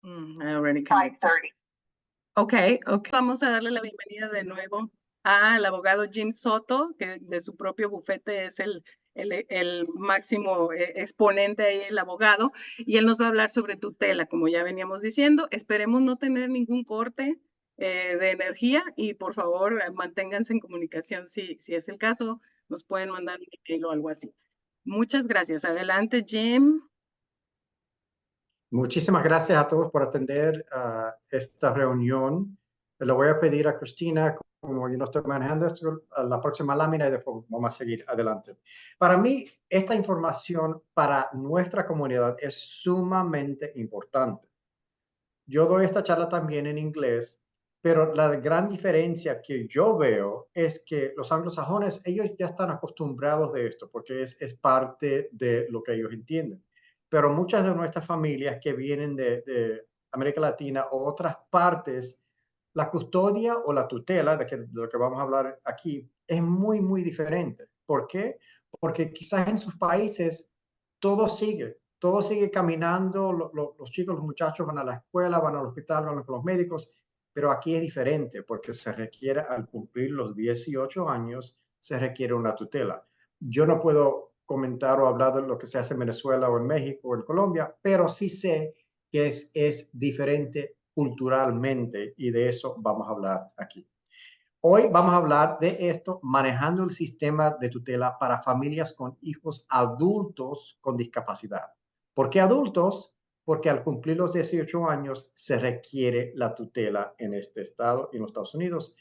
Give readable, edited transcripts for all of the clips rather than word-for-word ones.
Already connected. 5:30. Ok. Vamos a darle la bienvenida de nuevo al abogado Jim Soto, que de su propio bufete es el máximo exponente ahí, el abogado, y él nos va a hablar sobre tutela, como ya veníamos diciendo. Esperemos no tener ningún corte de energía y por favor manténganse en comunicación si es el caso, nos pueden mandar un email o algo así. Muchas gracias. Adelante, Jim. Muchísimas gracias a todos por atender esta reunión. Le voy a pedir a Cristina, como yo no estoy manejando esto, a la próxima lámina y después vamos a seguir adelante. Para mí, esta información para nuestra comunidad es sumamente importante. Yo doy esta charla también en inglés, pero la gran diferencia que yo veo es que los anglosajones, ellos ya están acostumbrados de esto porque es parte de lo que ellos entienden. Pero muchas de nuestras familias que vienen de América Latina o otras partes, la custodia o la tutela, de lo que vamos a hablar aquí, es muy, muy diferente. ¿Por qué? Porque quizás en sus países todo sigue caminando, los chicos, los muchachos van a la escuela, van al hospital, van con los médicos, pero aquí es diferente porque se requiere, al cumplir los 18 años, se requiere una tutela. Yo no puedo comentar o hablar de lo que se hace en Venezuela o en México o en Colombia, pero sí sé que es diferente culturalmente y de eso vamos a hablar aquí. Hoy vamos a hablar de esto, manejando el sistema de tutela para familias con hijos adultos con discapacidad. ¿Por qué adultos? Porque al cumplir los 18 años se requiere la tutela en este estado y en los Estados Unidos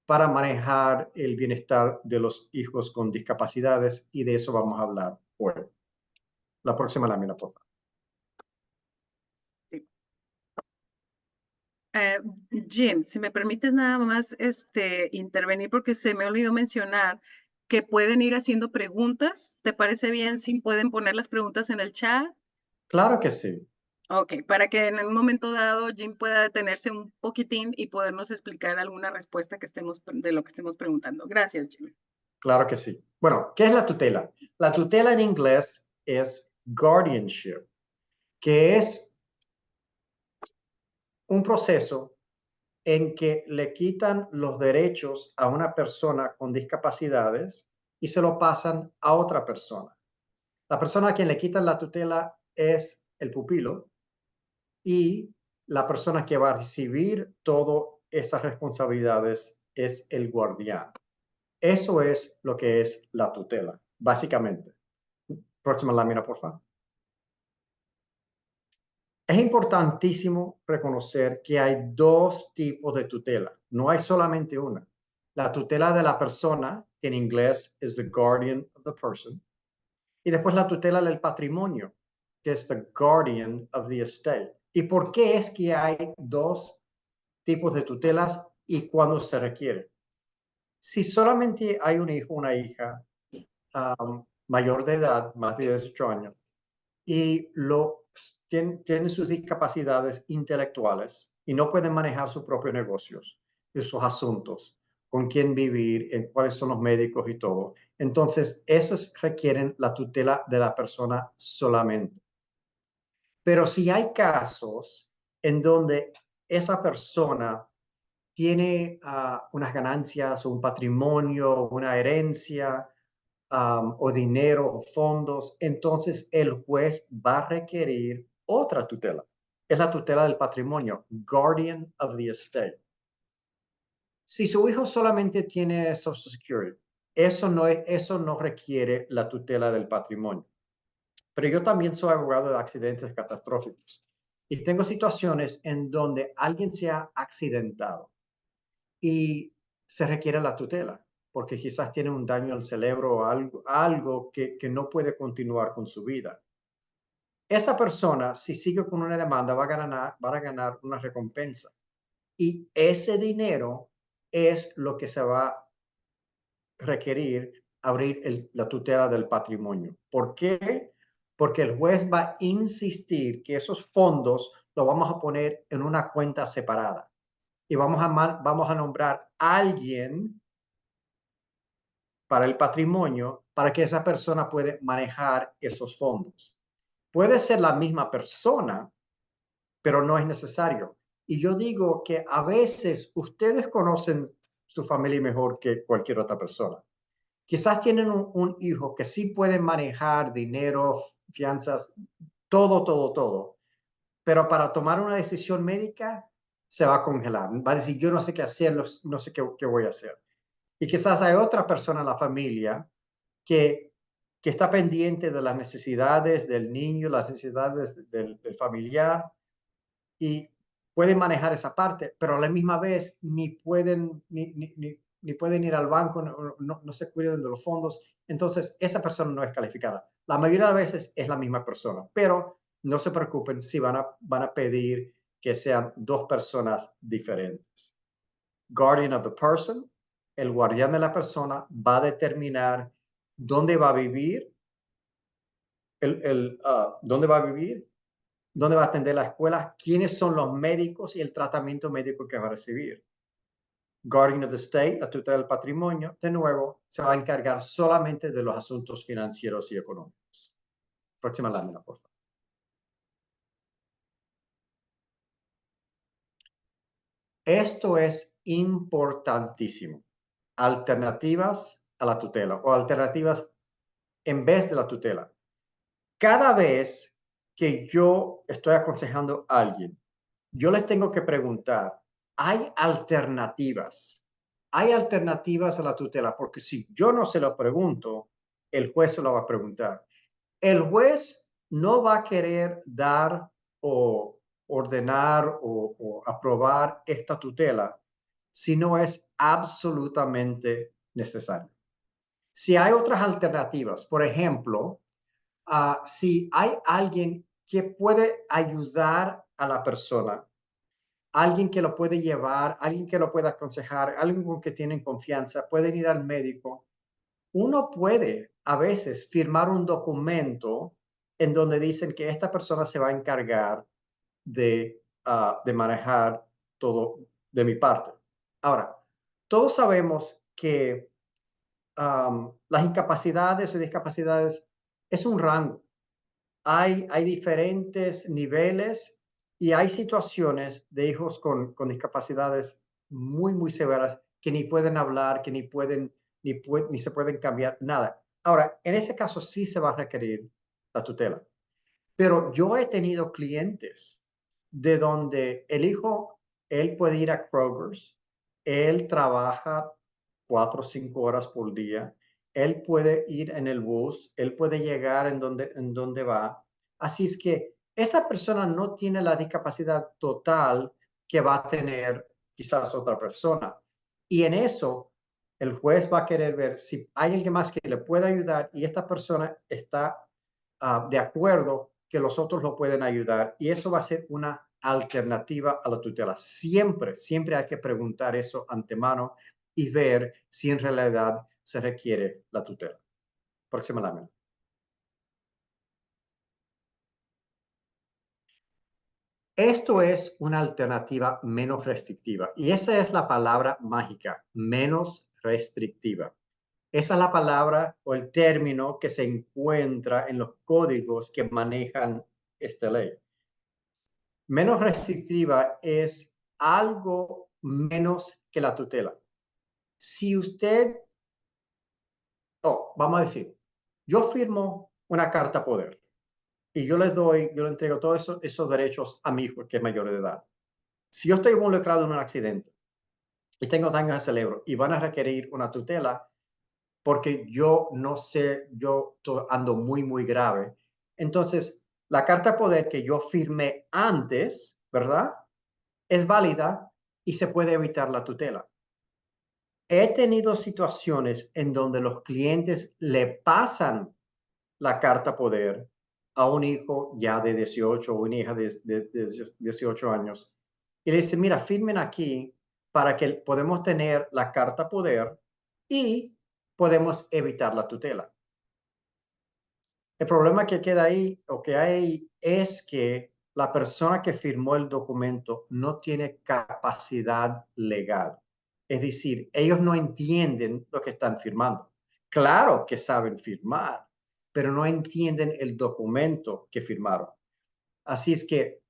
para manejar el bienestar de los hijos con discapacidades y de eso vamos a hablar hoy. La próxima lámina, por favor. Jim, si me permites nada más intervenir porque se me olvidó mencionar que pueden ir haciendo preguntas. ¿Te parece bien si pueden poner las preguntas en el chat? Claro que sí. Ok, para que en un momento dado Jim pueda detenerse un poquitín y podernos explicar alguna respuesta de lo que estemos preguntando. Gracias, Jim. Claro que sí. Bueno, ¿qué es la tutela? La tutela en inglés es guardianship, que es un proceso en que le quitan los derechos a una persona con discapacidades y se lo pasan a otra persona. La persona a quien le quitan la tutela es el pupilo y la persona que va a recibir todas esas responsabilidades es el guardián. Eso es lo que es la tutela, básicamente. Próxima lámina, por favor. Es importantísimo reconocer que hay dos tipos de tutela. No hay solamente una. La tutela de la persona, que en inglés es the guardian of the person, y después la tutela del patrimonio, que es the guardian of the estate. ¿Y por qué es que hay dos tipos de tutelas y cuándo se requiere? Si solamente hay un hijo o una hija mayor de edad, más de 18 años, y tienen sus discapacidades intelectuales y no pueden manejar sus propios negocios y sus asuntos, con quién vivir, en cuáles son los médicos y todo. Entonces, esos requieren la tutela de la persona solamente. Pero si hay casos en donde esa persona tiene unas ganancias, un patrimonio, una herencia, o dinero o fondos, entonces el juez va a requerir otra tutela. Es la tutela del patrimonio, guardian of the estate. Si su hijo solamente tiene Social Security, eso no requiere la tutela del patrimonio. Pero yo también soy abogado de accidentes catastróficos y tengo situaciones en donde alguien se ha accidentado y se requiere la tutela, porque quizás tiene un daño al cerebro o algo que no puede continuar con su vida. Esa persona, si sigue con una demanda, va a ganar una recompensa. Y ese dinero es lo que se va a requerir abrir la tutela del patrimonio. ¿Por qué? Porque el juez va a insistir que esos fondos los vamos a poner en una cuenta separada y vamos a nombrar a alguien para el patrimonio para que esa persona pueda manejar esos fondos. Puede ser la misma persona, pero no es necesario. Y yo digo que a veces ustedes conocen su familia mejor que cualquier otra persona. Quizás tienen un hijo que sí puede manejar dinero, fianzas, todo, pero para tomar una decisión médica se va a congelar. Va a decir, yo no sé qué hacer, no sé qué voy a hacer. Y quizás hay otra persona en la familia que, que está pendiente de las necesidades del niño, las necesidades del familiar, y pueden manejar esa parte, pero a la misma vez ni pueden, ni pueden ir al banco, no se cuidan de los fondos. Entonces, esa persona no es calificada. La mayoría de veces es la misma persona, pero no se preocupen si van a pedir que sean dos personas diferentes. Guardian of the person, el guardián de la persona va a determinar dónde va a vivir, dónde va a vivir, dónde va a atender la escuela, quiénes son los médicos y el tratamiento médico que va a recibir. Guardian of the State, la tutela del patrimonio, de nuevo, se va a encargar solamente de los asuntos financieros y económicos. Próxima lámina, por favor. Esto es importantísimo. Alternativas a la tutela o alternativas en vez de la tutela. Cada vez que yo estoy aconsejando a alguien, yo les tengo que preguntar, ¿hay alternativas? ¿Hay alternativas a la tutela? Porque si yo no se lo pregunto, el juez se lo va a preguntar. El juez no va a querer dar o ordenar o aprobar esta tutela si no es absolutamente necesario. Si hay otras alternativas, por ejemplo, si hay alguien que puede ayudar a la persona, alguien que lo puede llevar, alguien que lo pueda aconsejar, alguien con que tienen confianza, pueden ir al médico. Uno puede a veces firmar un documento en donde dicen que esta persona se va a encargar de manejar todo de mi parte. Ahora, todos sabemos que las incapacidades o discapacidades es un rango. Hay diferentes niveles y hay situaciones de hijos con discapacidades muy severas que ni pueden hablar, que ni se pueden cambiar, nada. Ahora, en ese caso sí se va a requerir la tutela. Pero yo he tenido clientes de donde el hijo, él puede ir a Kroger's, él trabaja 4 o 5 horas por día, él puede ir en el bus, él puede llegar en donde va. Así es que esa persona no tiene la discapacidad total que va a tener quizás otra persona. Y en eso, el juez va a querer ver si hay alguien más que le pueda ayudar y esta persona está de acuerdo que los otros lo pueden ayudar y eso va a ser una alternativa a la tutela. Siempre hay que preguntar eso antemano y ver si en realidad se requiere la tutela. Próxima lámina. Esto es una alternativa menos restrictiva y esa es la palabra mágica, menos restrictiva. Esa es la palabra o el término que se encuentra en los códigos que manejan esta ley. Menos restrictiva es algo menos que la tutela. Si usted, vamos a decir, yo firmo una carta poder y yo le entrego todos esos derechos a mi hijo que es mayor de edad. Si yo estoy involucrado en un accidente y tengo daño al cerebro y van a requerir una tutela porque yo no sé, yo ando muy grave, entonces la carta poder que yo firmé antes, ¿verdad? Es válida y se puede evitar la tutela. He tenido situaciones en donde los clientes le pasan la carta poder a un hijo ya de 18 o una hija de 18 años y le dicen, mira, firmen aquí para que podemos tener la carta poder y podemos evitar la tutela. El problema que queda ahí o que hay es que la persona que firmó el documento no tiene capacidad legal. Es decir, ellos no entienden lo que están firmando. Claro que saben firmar, pero no entienden el documento que firmaron. Así es que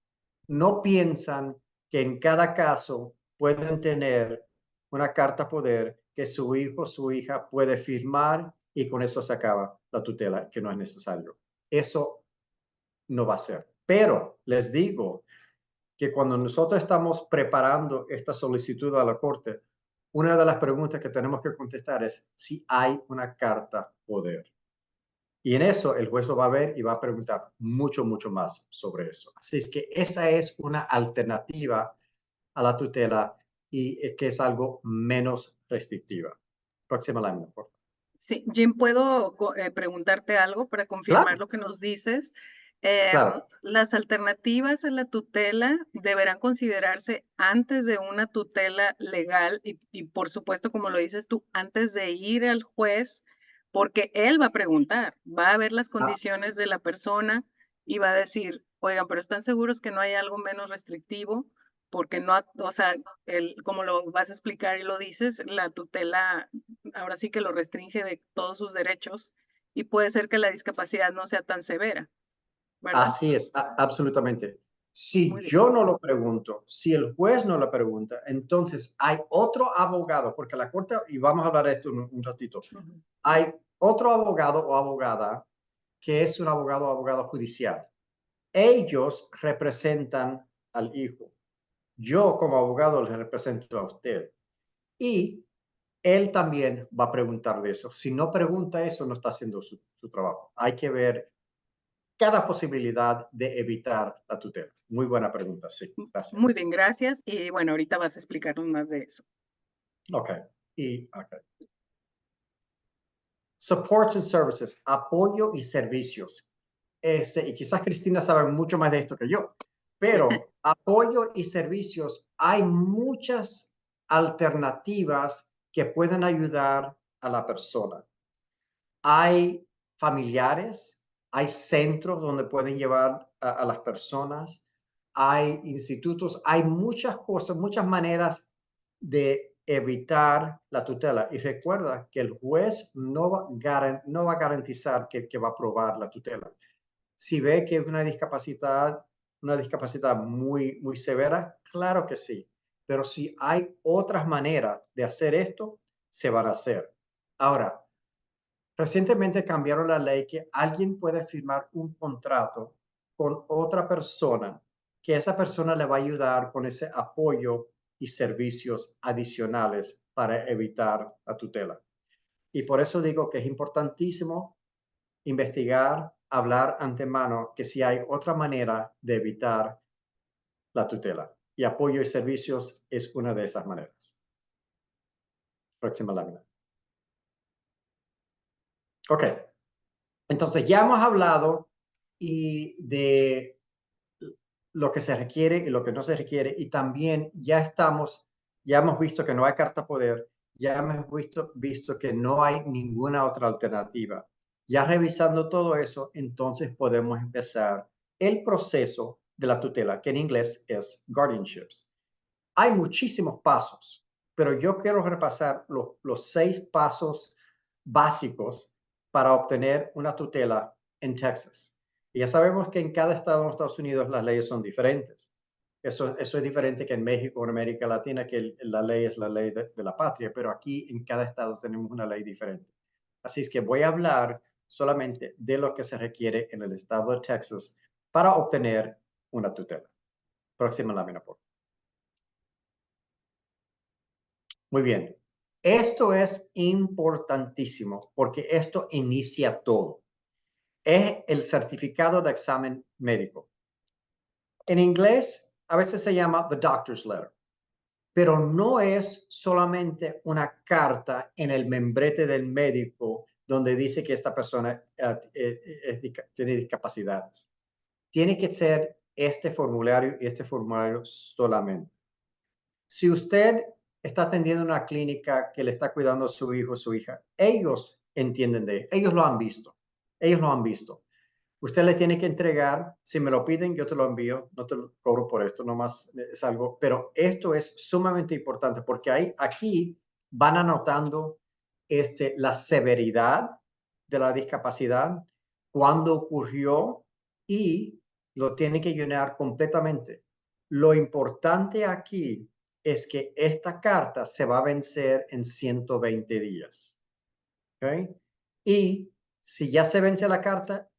no piensan que en cada caso pueden tener una carta poder que su hijo o su hija puede firmar y con eso se acaba la tutela, que no es necesario. Eso no va a ser. Pero les digo que cuando nosotros estamos preparando esta solicitud a la corte, una de las preguntas que tenemos que contestar es si hay una carta poder. Y en eso el juez lo va a ver y va a preguntar mucho, mucho más sobre eso. Así es que esa es una alternativa a la tutela y que es algo menos restrictiva. Próxima lámina, por favor. Sí, Jim, ¿puedo preguntarte algo para confirmar Claro, lo que nos dices? claro. Las alternativas a la tutela deberán considerarse antes de una tutela legal y, por supuesto, como lo dices tú, antes de ir al juez, porque él va a preguntar, va a ver las Ah, condiciones de la persona y va a decir, oigan, pero ¿están seguros que no hay algo menos restrictivo? Porque no, o sea, como lo vas a explicar y lo dices, la tutela ahora sí que lo restringe de todos sus derechos y puede ser que la discapacidad no sea tan severa, ¿verdad? así es, absolutamente. Si Muy bien. yo no lo pregunto, si el juez no lo pregunta, entonces hay otro abogado, porque la corte, y vamos a hablar de esto un ratito, Ujú. hay otro abogado o abogada que es un abogado o abogado judicial. Ellos representan al hijo. Yo como abogado le represento a usted. Y él también va a preguntar de eso. Si no pregunta eso, no está haciendo su trabajo. Hay que ver cada posibilidad de evitar la tutela. Muy buena pregunta, sí, gracias. Muy bien, gracias. Y bueno, ahorita vas a explicarnos más de eso. Ok, ok. Supports and services, apoyo y servicios. Y quizás Cristina sabe mucho más de esto que yo, pero apoyo y servicios, hay muchas alternativas que pueden ayudar a la persona. Hay familiares, hay centros donde pueden llevar a las personas, hay institutos, hay muchas cosas, muchas maneras de evitar la tutela. Y recuerda que el juez no va a garantizar que va a aprobar la tutela. Si ve que es una discapacidad muy, muy severa, claro que sí. Pero si hay otras maneras de hacer esto, se van a hacer. Ahora, recientemente cambiaron la ley que alguien puede firmar un contrato con otra persona, que esa persona le va a ayudar con ese apoyo y servicios adicionales para evitar la tutela. Y por eso digo que es importantísimo investigar, hablar antemano, que si hay otra manera de evitar la tutela. Y apoyo y servicios es una de esas maneras. Próxima lámina. Ok, entonces ya hemos hablado y de lo que se requiere y lo que no se requiere, y también ya hemos visto que no hay carta poder, ya hemos visto que no hay ninguna otra alternativa. Ya revisando todo eso, entonces podemos empezar el proceso de la tutela, que en inglés es guardianships. Hay muchísimos pasos, pero yo quiero repasar los 6 pasos básicos para obtener una tutela en Texas. Y ya sabemos que en cada estado de los Estados Unidos las leyes son diferentes. Eso es diferente que en México o en América Latina, que la ley es la ley de la patria, pero aquí en cada estado tenemos una ley diferente. Así es que voy a hablar solamente de lo que se requiere en el estado de Texas para obtener una tutela. Próxima lámina, por favor. Muy bien. Esto es importantísimo porque esto inicia todo. Es el certificado de examen médico. En inglés a veces se llama the doctor's letter, pero no es solamente una carta en el membrete del médico donde dice que esta persona tiene discapacidades. Tiene que ser este formulario y este formulario solamente. Si usted está atendiendo una clínica que le está cuidando a su hijo o su hija, ellos entienden ellos lo han visto, ellos lo han visto. Usted le tiene que entregar, si me lo piden, yo te lo envío, no te lo cobro por esto, nomás es algo, pero esto es sumamente importante porque aquí van anotando la severidad de la discapacidad, cuándo ocurrió y lo tiene que llenar completamente. Lo importante aquí es que esta carta se va a vencer en 120 días. ¿Ok? Y si ya se vence la carta,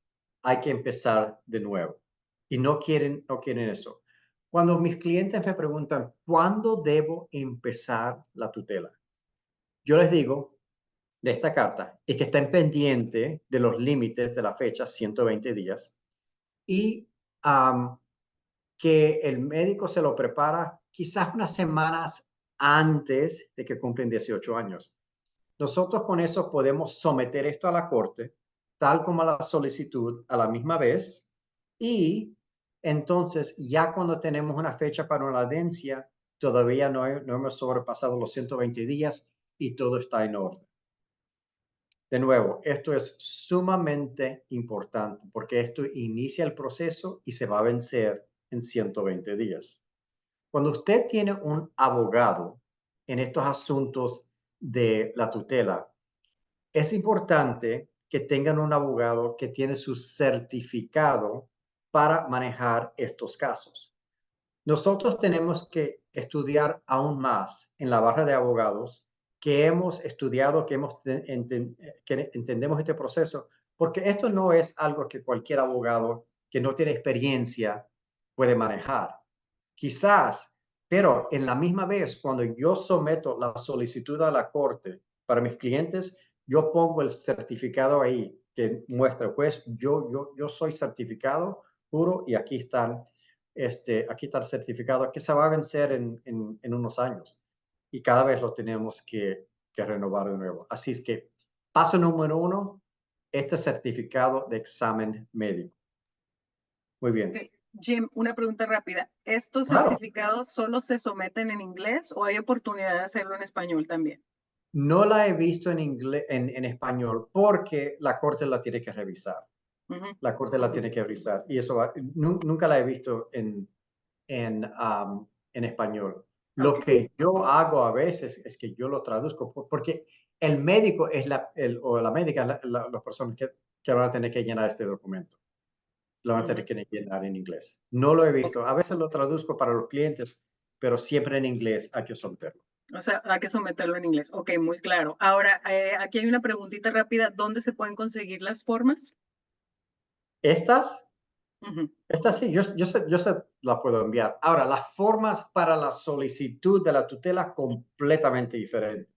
hay que empezar de nuevo. Y no quieren eso. Cuando mis clientes me preguntan, ¿cuándo debo empezar la tutela? Yo les digo de esta carta es que estén pendientes de los límites de la fecha, 120 días, y que el médico se lo prepara quizás unas semanas antes de que cumplen 18 años. Nosotros con eso podemos someter esto a la corte, tal como la solicitud a la misma vez, y entonces ya cuando tenemos una fecha para una audiencia, todavía no hemos sobrepasado los 120 días y todo está en orden. De nuevo, esto es sumamente importante porque esto inicia el proceso y se va a vencer en 120 días. Cuando usted tiene un abogado en estos asuntos de la tutela, es importante que tengan un abogado que tiene su certificado para manejar estos casos. Nosotros tenemos que estudiar aún más en la barra de abogados que hemos estudiado, que entendemos este proceso, porque esto no es algo que cualquier abogado que no tiene experiencia puede manejar. Quizás, pero en la misma vez, cuando yo someto la solicitud a la corte para mis clientes, yo pongo el certificado ahí que muestra, pues yo soy certificado puro y aquí está el certificado que se va a vencer en unos años y cada vez lo tenemos que renovar de nuevo. Así es que paso número 1, este certificado de examen médico. Muy bien. Ok, Jim, una pregunta rápida. ¿Estos Claro, certificados solo se someten en inglés o hay oportunidad de hacerlo en español también? no la he visto en inglés, en español, porque la corte la tiene que revisar. Ujú. La corte la tiene que revisar y nunca la he visto en español. Lo Ok, que yo hago a veces es que yo lo traduzco porque el médico es o la médica, las personas que van a tener que llenar este documento. Lo van a tener ujú, que llenar en inglés. No lo he ok. visto. A veces lo traduzco para los clientes, pero siempre en inglés hay que someterlo. O sea, hay que someterlo en inglés. Ok, muy claro. Ahora, aquí hay una preguntita rápida. ¿Dónde se pueden conseguir las formas? Estas, Ujú, estas sí, yo la puedo enviar. Ahora, las formas para la solicitud de la tutela completamente diferentes,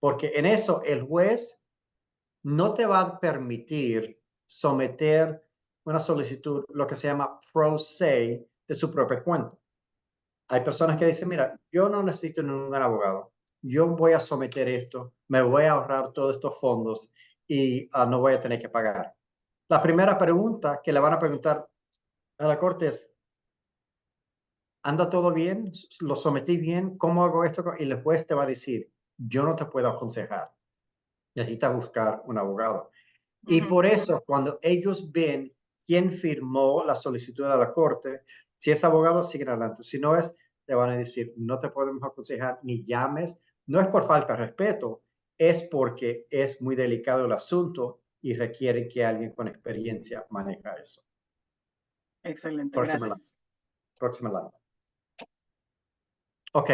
porque en eso el juez no te va a permitir someter una solicitud, lo que se llama pro se, de su propia cuenta. Hay personas que ujú. dicen, mira, yo no necesito ningún abogado, yo voy a someter esto, me voy a ahorrar todos estos fondos y no voy a tener que pagar. La primera pregunta que le van a preguntar a la corte es, ¿anda todo bien? ¿Lo sometí bien? ¿Cómo hago esto? Y el juez te va a decir, yo no te puedo aconsejar, necesitas buscar un abogado. Y Ujú, por eso, cuando ellos ven quién firmó la solicitud a la corte, si es abogado, siguen adelante. Si no es, te van a decir, no te podemos aconsejar ni llames. No es por falta de respeto, es porque es muy delicado el asunto y requieren que alguien con experiencia maneje eso. excelente, Próxima, gracias. próxima lámina. Ok,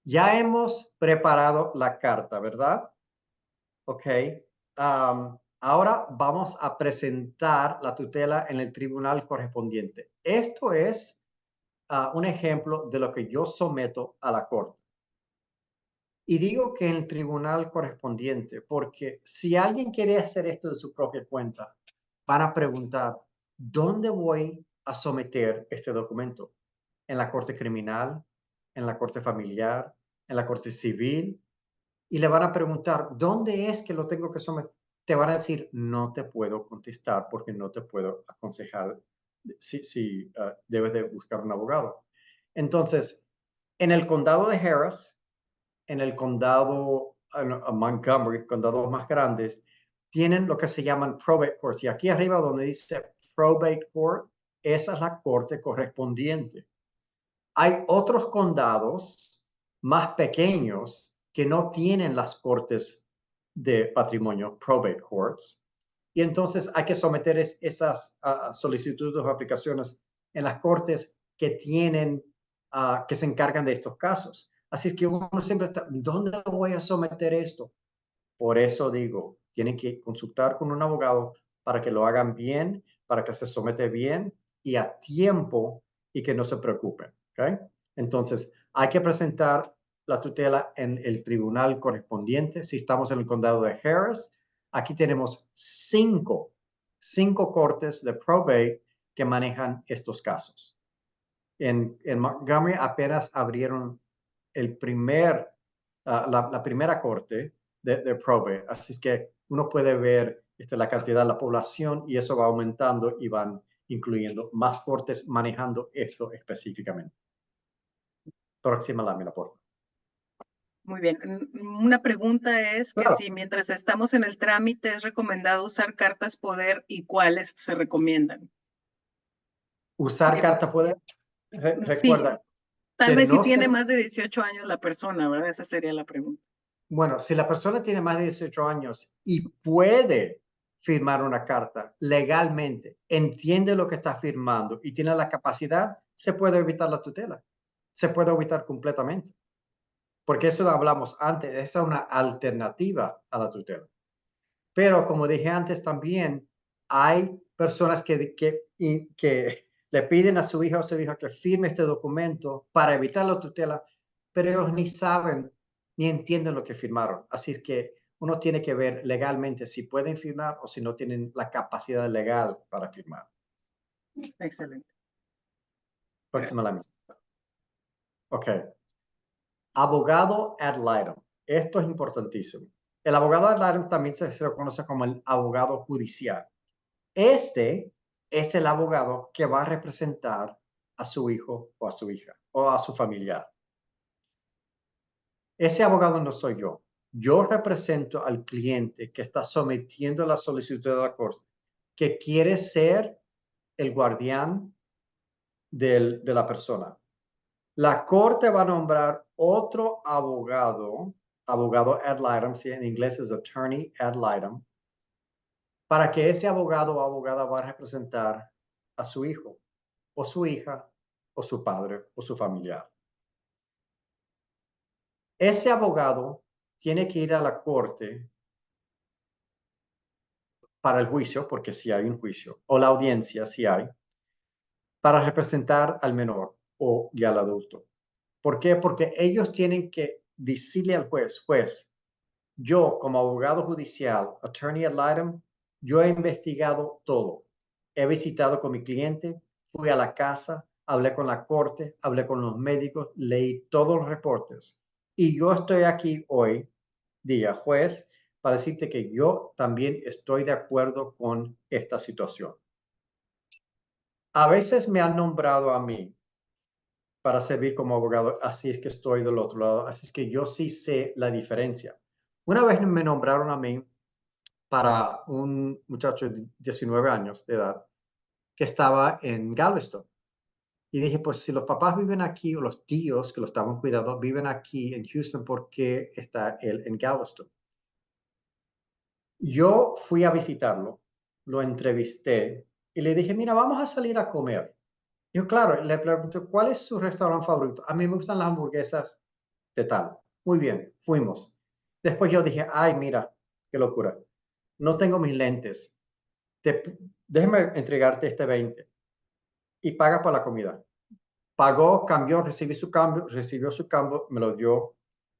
ya hemos preparado la carta, ¿verdad? Ok. Ahora vamos a presentar la tutela en el tribunal correspondiente. Esto es un ejemplo de lo que yo someto a la corte. Y digo que en el tribunal correspondiente, porque si alguien quiere hacer esto de su propia cuenta, van a preguntar, ¿dónde voy a someter este documento? ¿En la corte criminal? ¿En la corte familiar? ¿En la corte civil? Y le van a preguntar, ¿dónde es que lo tengo que someter? Te van a decir, no te puedo contestar porque no te puedo aconsejar si debes de buscar un abogado. Entonces, en el condado de Harris, en el condado Montgomery, condados más grandes, tienen lo que se llaman probate courts. Y aquí arriba donde dice probate court, esa es la corte correspondiente. Hay otros condados más pequeños que no tienen las cortes de patrimonio, probate courts, y entonces hay que someter esas solicitudes o aplicaciones en las cortes que tienen, que se encargan de estos casos. Así es que uno siempre está, ¿dónde voy a someter esto? Por eso digo, tienen que consultar con un abogado para que lo hagan bien, para que se somete bien y a tiempo y que no se preocupen. ¿Ok? Entonces, hay que presentar la tutela en el tribunal correspondiente. Si estamos en el condado de Harris, aquí tenemos cinco cortes de probate que manejan estos casos. En Montgomery apenas abrieron la primera corte de probate. Así es que uno puede ver la cantidad de la población y eso va aumentando y van incluyendo más cortes manejando esto específicamente. Próxima lámina, por favor. Muy bien. Una pregunta es que Claro, si mientras estamos en el trámite es recomendado usar cartas poder y cuáles se recomiendan. usar Digo, carta poder. sí, Recuerda tal que vez si no se. tiene más de 18 años la persona, ¿verdad? Esa sería la pregunta. Bueno, si la persona tiene más de 18 años y puede firmar una carta legalmente, entiende lo que está firmando y tiene la capacidad, se puede evitar la tutela. Se puede evitar completamente. Porque eso lo hablamos antes, esa es una alternativa a la tutela. Pero como dije antes también, hay personas que le piden a su hija o su hija que firme este documento para evitar la tutela, pero ellos ni saben ni entienden lo que firmaron. Así es que uno tiene que ver legalmente si pueden firmar o si no tienen la capacidad legal para firmar. Excelente. Próxima lámina. Gracias. Ok. Abogado ad litem. Esto es importantísimo. El abogado ad litem también se reconoce como el abogado judicial. Este es el abogado que va a representar a su hijo o a su hija o a su familiar. Ese abogado no soy yo. Yo represento al cliente que está sometiendo la solicitud de la corte, que quiere ser el guardián de la persona. La corte va a nombrar otro abogado ad litem, si en inglés es attorney ad litem, para que ese abogado o abogada va a representar a su hijo o su hija o su padre o su familiar. Ese abogado tiene que ir a la corte para el juicio, porque si hay un juicio, o la audiencia, si hay, para representar al menor y al adulto. ¿Por qué? Porque ellos tienen que decirle al juez, yo como abogado judicial, attorney ad litem, yo he investigado todo. He visitado con mi cliente, fui a la casa, hablé con la corte, hablé con los médicos, leí todos los reportes. Y yo estoy aquí hoy, día juez, para decirte que yo también estoy de acuerdo con esta situación. A veces me han nombrado a mí para servir como abogado, así es que estoy del otro lado, así es que yo sí sé la diferencia. Una vez me nombraron a mí para un muchacho de 19 años de edad que estaba en Galveston. Y dije, pues si los papás viven aquí o los tíos que lo estaban cuidando viven aquí en Houston, ¿por qué está él en Galveston? Yo fui a visitarlo, lo entrevisté y le dije, mira, vamos a salir a comer. Yo, claro, le pregunté, ¿cuál es su restaurante favorito? A mí me gustan las hamburguesas de tal. Muy bien, fuimos. Después yo dije, ay, mira, qué locura. No tengo mis lentes. Déjeme entregarte este 20 y paga por la comida. Pagó, cambió, recibió su cambio, me lo dio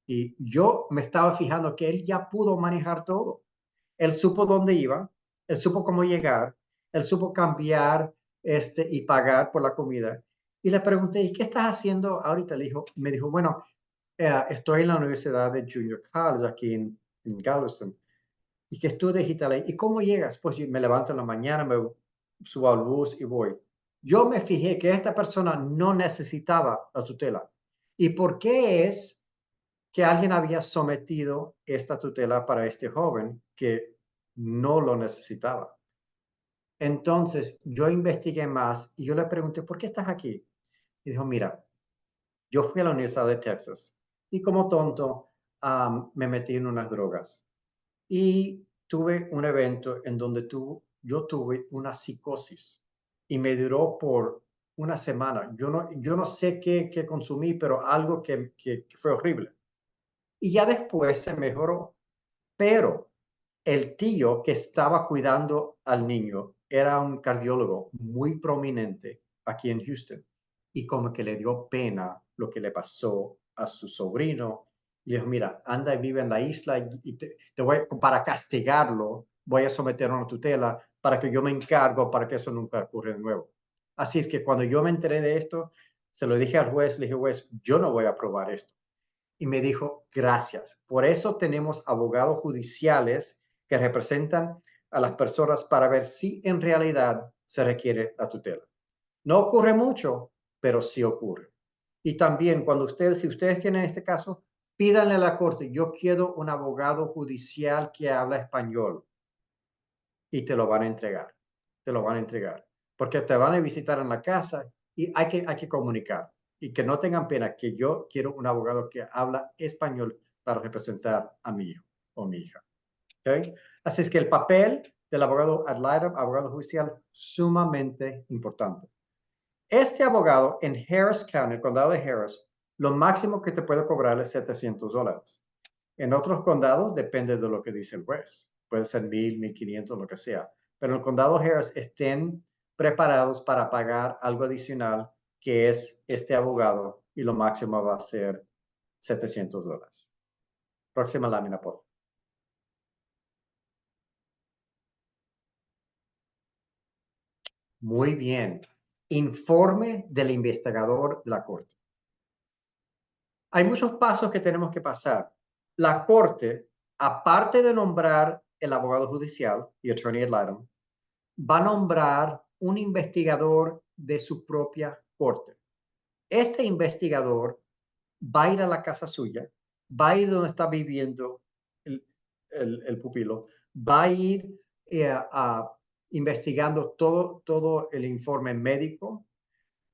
y yo me estaba fijando que él ya pudo manejar todo. Él supo dónde iba, él supo cómo llegar, él supo cambiar y pagar por la comida. Y le pregunté, ¿y qué estás haciendo ahorita? Me dijo, bueno, estoy en la Universidad de Junior College aquí en Galveston y que estudio digital. ¿Y cómo llegas? Pues yo me levanto en la mañana, me subo al bus y voy. Yo me fijé que esta persona no necesitaba la tutela. ¿Y por qué es que alguien había sometido esta tutela para este joven que no lo necesitaba? Entonces yo investigué más y yo le pregunté, ¿por qué estás aquí? Y dijo, mira, yo fui a la Universidad de Texas y como tonto me metí en unas drogas. Y tuve un evento en donde yo tuve una psicosis y me duró por una semana. Yo no sé qué consumí, pero algo que fue horrible. Y ya después se mejoró. Pero el tío que estaba cuidando al niño era un cardiólogo muy prominente aquí en Houston y como que le dio pena lo que le pasó a su sobrino. Y dijo, mira, anda y vive en la isla y para castigarlo voy a someter a una tutela para que yo me encargo para que eso nunca ocurra de nuevo. Así es que cuando yo me enteré de esto, se lo dije al juez, le dije, juez, yo no voy a aprobar esto. Y me dijo, gracias. Por eso tenemos abogados judiciales que representan a las personas para ver si en realidad se requiere la tutela. No ocurre mucho, pero sí ocurre. Y también si ustedes tienen este caso, pídanle a la corte, yo quiero un abogado judicial que habla español y te lo van a entregar. Te lo van a entregar. Porque te van a visitar en la casa y hay que comunicar. Y que no tengan pena que yo quiero un abogado que habla español para representar a mi hijo o mi hija. ¿Okay? Así es que el papel del abogado ad litem, abogado judicial, sumamente importante. Este abogado en Harris County, el condado de Harris, lo máximo que te puede cobrar es $700. En otros condados depende de lo que dice el juez. Puede ser 1,000, 1,500, lo que sea. Pero en el condado Harris estén preparados para pagar algo adicional que es este abogado y lo máximo va a ser $700. Próxima lámina, por favor. Muy bien. Informe del investigador de la corte. Hay muchos pasos que tenemos que pasar. La corte, aparte de nombrar el abogado judicial y attorney ad litem, va a nombrar un investigador de su propia corte. Este investigador va a ir a la casa suya, va a ir donde está viviendo el pupilo, va a ir investigando todo el informe médico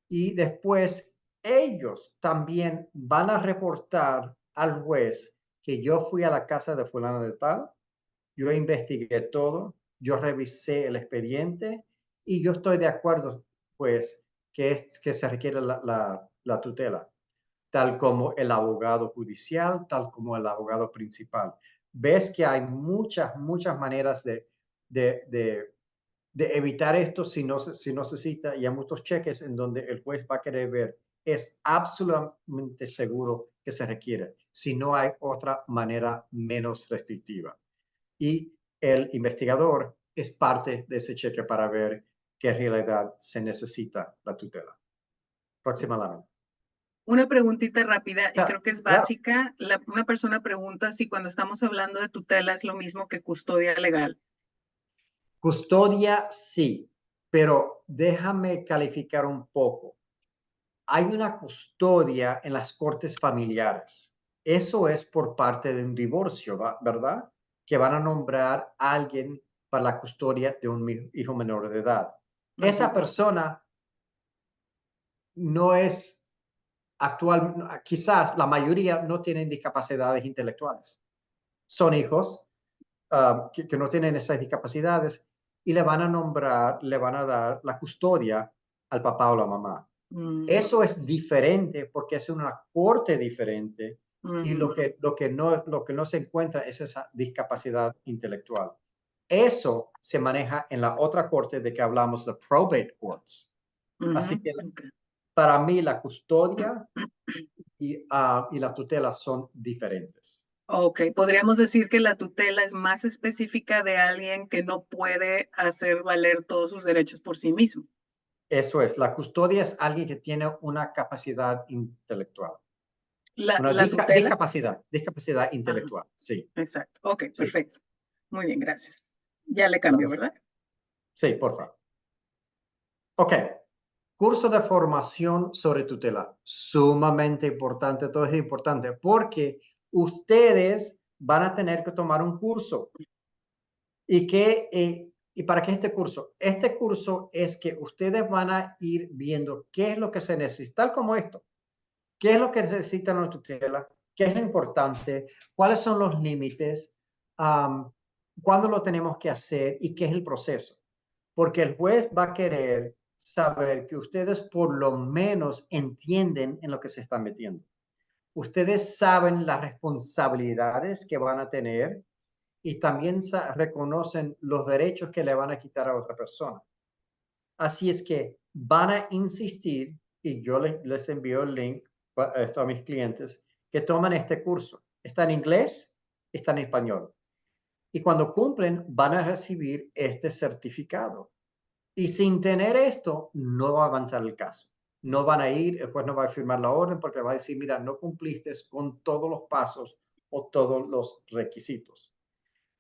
y después ellos también van a reportar al juez que yo fui a la casa de fulana de tal, yo investigué todo, yo revisé el expediente y yo estoy de acuerdo, pues, que se requiere la tutela, tal como el abogado judicial, tal como el abogado principal. Ves que hay muchas maneras de evitar esto si no se cita, y hay muchos cheques en donde el juez va a querer ver. Es absolutamente seguro que se requiere, si no hay otra manera menos restrictiva. Y el investigador es parte de ese cheque para ver que en realidad se necesita la tutela. Próxima lámina. Una preguntita rápida y creo que es Claro. básica. Una persona pregunta si cuando estamos hablando de tutela es lo mismo que custodia legal. Custodia, sí, pero déjame calificar un poco. Hay una custodia en las cortes familiares. Eso es por parte de un divorcio, ¿verdad? Que van a nombrar a alguien para la custodia de un hijo menor de edad. Esa persona no es actual, quizás la mayoría no tienen discapacidades intelectuales. Son hijos que no tienen esas discapacidades y le van a nombrar, le van a dar la custodia al papá o la mamá. Eso es diferente porque es una corte diferente y lo que no se encuentra es esa discapacidad intelectual. Eso se maneja en la otra corte de que hablamos, de probate courts. Así que para mí la custodia y la tutela son diferentes. Ok, podríamos decir que la tutela es más específica de alguien que no puede hacer valer todos sus derechos por sí mismo. Eso es, la custodia es alguien que tiene una capacidad intelectual. Una La tutela. discapacidad Ajá, intelectual, sí. exacto. Ok, Sí, perfecto. Muy bien, gracias. Ya le cambió, claro. ¿verdad? Sí, por favor. Ok. Curso de formación sobre tutela. Sumamente importante, todo es importante porque ustedes van a tener que tomar un curso. ¿Y para qué este curso? Este curso es que ustedes van a ir viendo qué es lo que se necesita, tal como esto. ¿Qué es lo que necesita una tutela? ¿Qué es lo importante? ¿Cuáles son los límites? ¿Cuándo lo tenemos que hacer? ¿Y qué es el proceso? Porque el juez va a querer saber que ustedes por lo menos entienden en lo que se están metiendo. Ustedes saben las responsabilidades que van a tener y también reconocen los derechos que le van a quitar a otra persona. Así es que van a insistir, y yo les envío el link a mis clientes, que toman este curso. Está en inglés, está en español. Y cuando cumplen, van a recibir este certificado. Y sin tener esto, no va a avanzar el caso. No van a ir, el juez no va a firmar la orden porque va a decir, mira, no cumpliste con todos los pasos o todos los requisitos.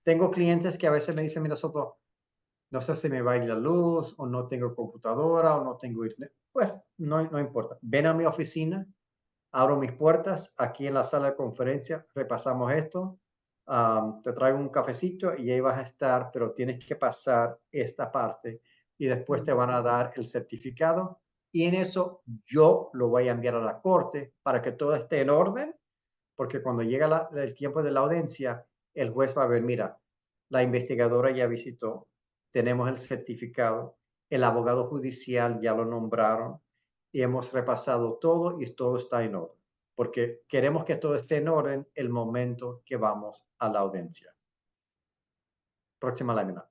Tengo clientes que a veces me dicen, mira, Soto, no sé si me va a ir la luz o no tengo computadora o no tengo internet. Pues no importa. Ven a mi oficina, abro mis puertas aquí en la sala de conferencia, repasamos esto, te traigo un cafecito y ahí vas a estar, pero tienes que pasar esta parte y después te van a dar el certificado y en eso yo lo voy a enviar a la corte para que todo esté en orden, porque cuando llega el tiempo de la audiencia, el juez va a ver, mira, la investigadora ya visitó, tenemos el certificado, el abogado judicial ya lo nombraron y hemos repasado todo y todo está en orden, porque queremos que todo esté en orden el momento que vamos a la audiencia. Próxima lámina.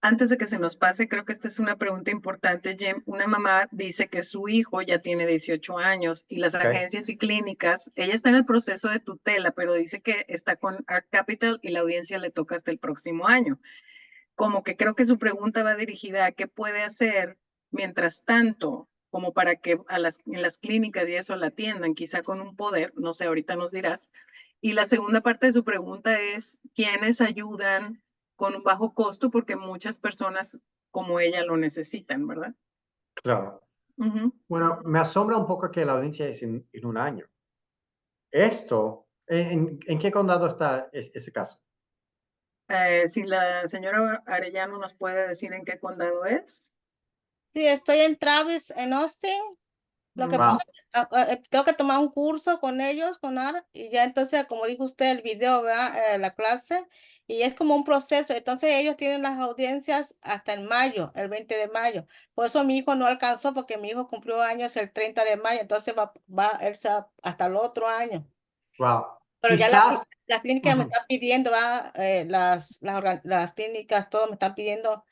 Antes de que se nos pase, creo que esta es una pregunta importante, Jim. Una mamá dice que su hijo ya tiene 18 años y las agencias y clínicas, ella está en el proceso de tutela, pero dice que está con Art Capital y la audiencia le toca hasta el próximo año. Como que creo que su pregunta va dirigida a qué puede hacer mientras tanto, como para que en las clínicas y eso la atiendan, quizá con un poder, no sé, ahorita nos dirás. Y la segunda parte de su pregunta es, ¿quiénes ayudan con un bajo costo? Porque muchas personas como ella lo necesitan, ¿verdad? Claro. Ujú. Bueno, me asombra un poco que la audiencia es en un año. Esto, ¿en qué condado está ese caso? Si la señora Arellano nos puede decir en qué condado es. Sí, estoy en Travis, en Austin. Lo que Wow, pasa es que tengo que tomar un curso con ellos, con AR, y ya entonces, como dijo usted, el video, ¿verdad? La clase, y es como un proceso. Entonces ellos tienen las audiencias hasta en mayo, el 20 de mayo. Por eso mi hijo no alcanzó, porque mi hijo cumplió años el 30 de mayo, entonces va a irse hasta el otro año. wow. Pero ya Quizás, las clínicas me ujú. están pidiendo, ¿verdad? Las clínicas, todos me están pidiendo,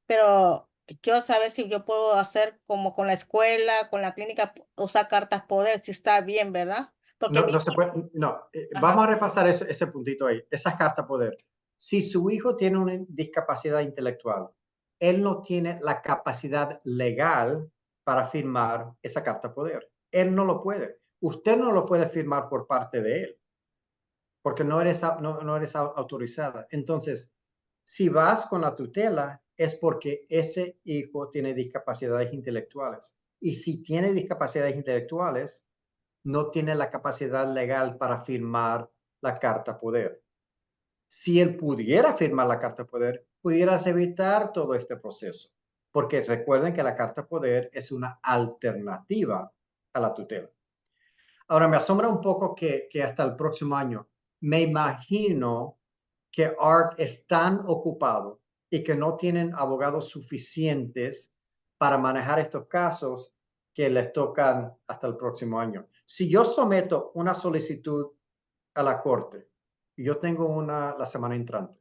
pero quiero saber si yo puedo hacer como con la escuela, con la clínica, usar cartas poder, si está bien, ¿verdad? Porque No, mi no se hijo, puede, no. ajá, Vamos a repasar ese puntito ahí, esas cartas poder. Si su hijo tiene una discapacidad intelectual, él no tiene la capacidad legal para firmar esa carta poder. Él no lo puede. Usted no lo puede firmar por parte de él, porque no eres autorizada. Entonces, si vas con la tutela, es porque ese hijo tiene discapacidades intelectuales. Y si tiene discapacidades intelectuales, no tiene la capacidad legal para firmar la carta poder. Si él pudiera firmar la carta poder, pudieras evitar todo este proceso, porque recuerden que la carta poder es una alternativa a la tutela. Ahora, me asombra un poco que hasta el próximo año, me imagino que ARC es tan ocupado y que no tienen abogados suficientes para manejar estos casos que les tocan hasta el próximo año. Si yo someto una solicitud a la corte, y yo tengo una la semana entrante,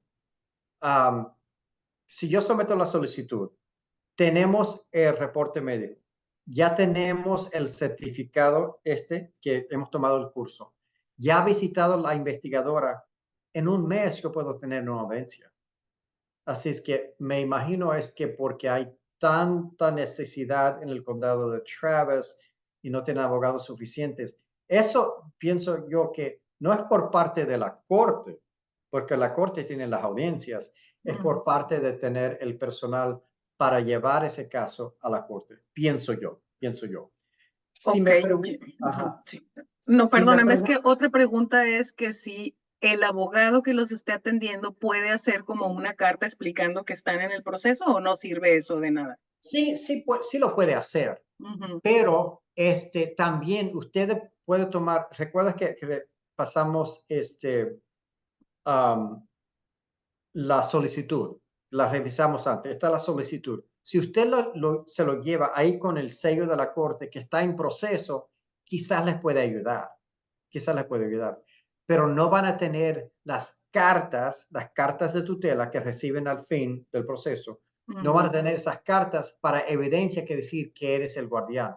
si yo someto la solicitud, tenemos el reporte médico, ya tenemos el certificado que hemos tomado el curso, ya ha visitado la investigadora, en un mes yo puedo tener una audiencia. Así es que me imagino es que porque hay tanta necesidad en el condado de Travis y no tienen abogados suficientes. Eso pienso yo que no es por parte de la corte, porque la corte tiene las audiencias, es por parte de tener el personal para llevar ese caso a la corte. Pienso yo. Si Ok, me ajá, sí. No, si me perdóname, es que preguntan, otra pregunta es que si el abogado que los esté atendiendo puede hacer como una carta explicando que están en el proceso o no sirve eso de nada. sí lo puede hacer. Ujú. Pero también usted puede tomar, recuerda que pasamos la solicitud. la revisamos antes. Esta es la solicitud. Si usted se lo lleva ahí con el sello de la corte que está en proceso, quizás les puede ayudar. Quizás les puede ayudar. Pero no van a tener las cartas de tutela que reciben al fin del proceso. No van a tener esas cartas para evidencia que decir que eres el guardián.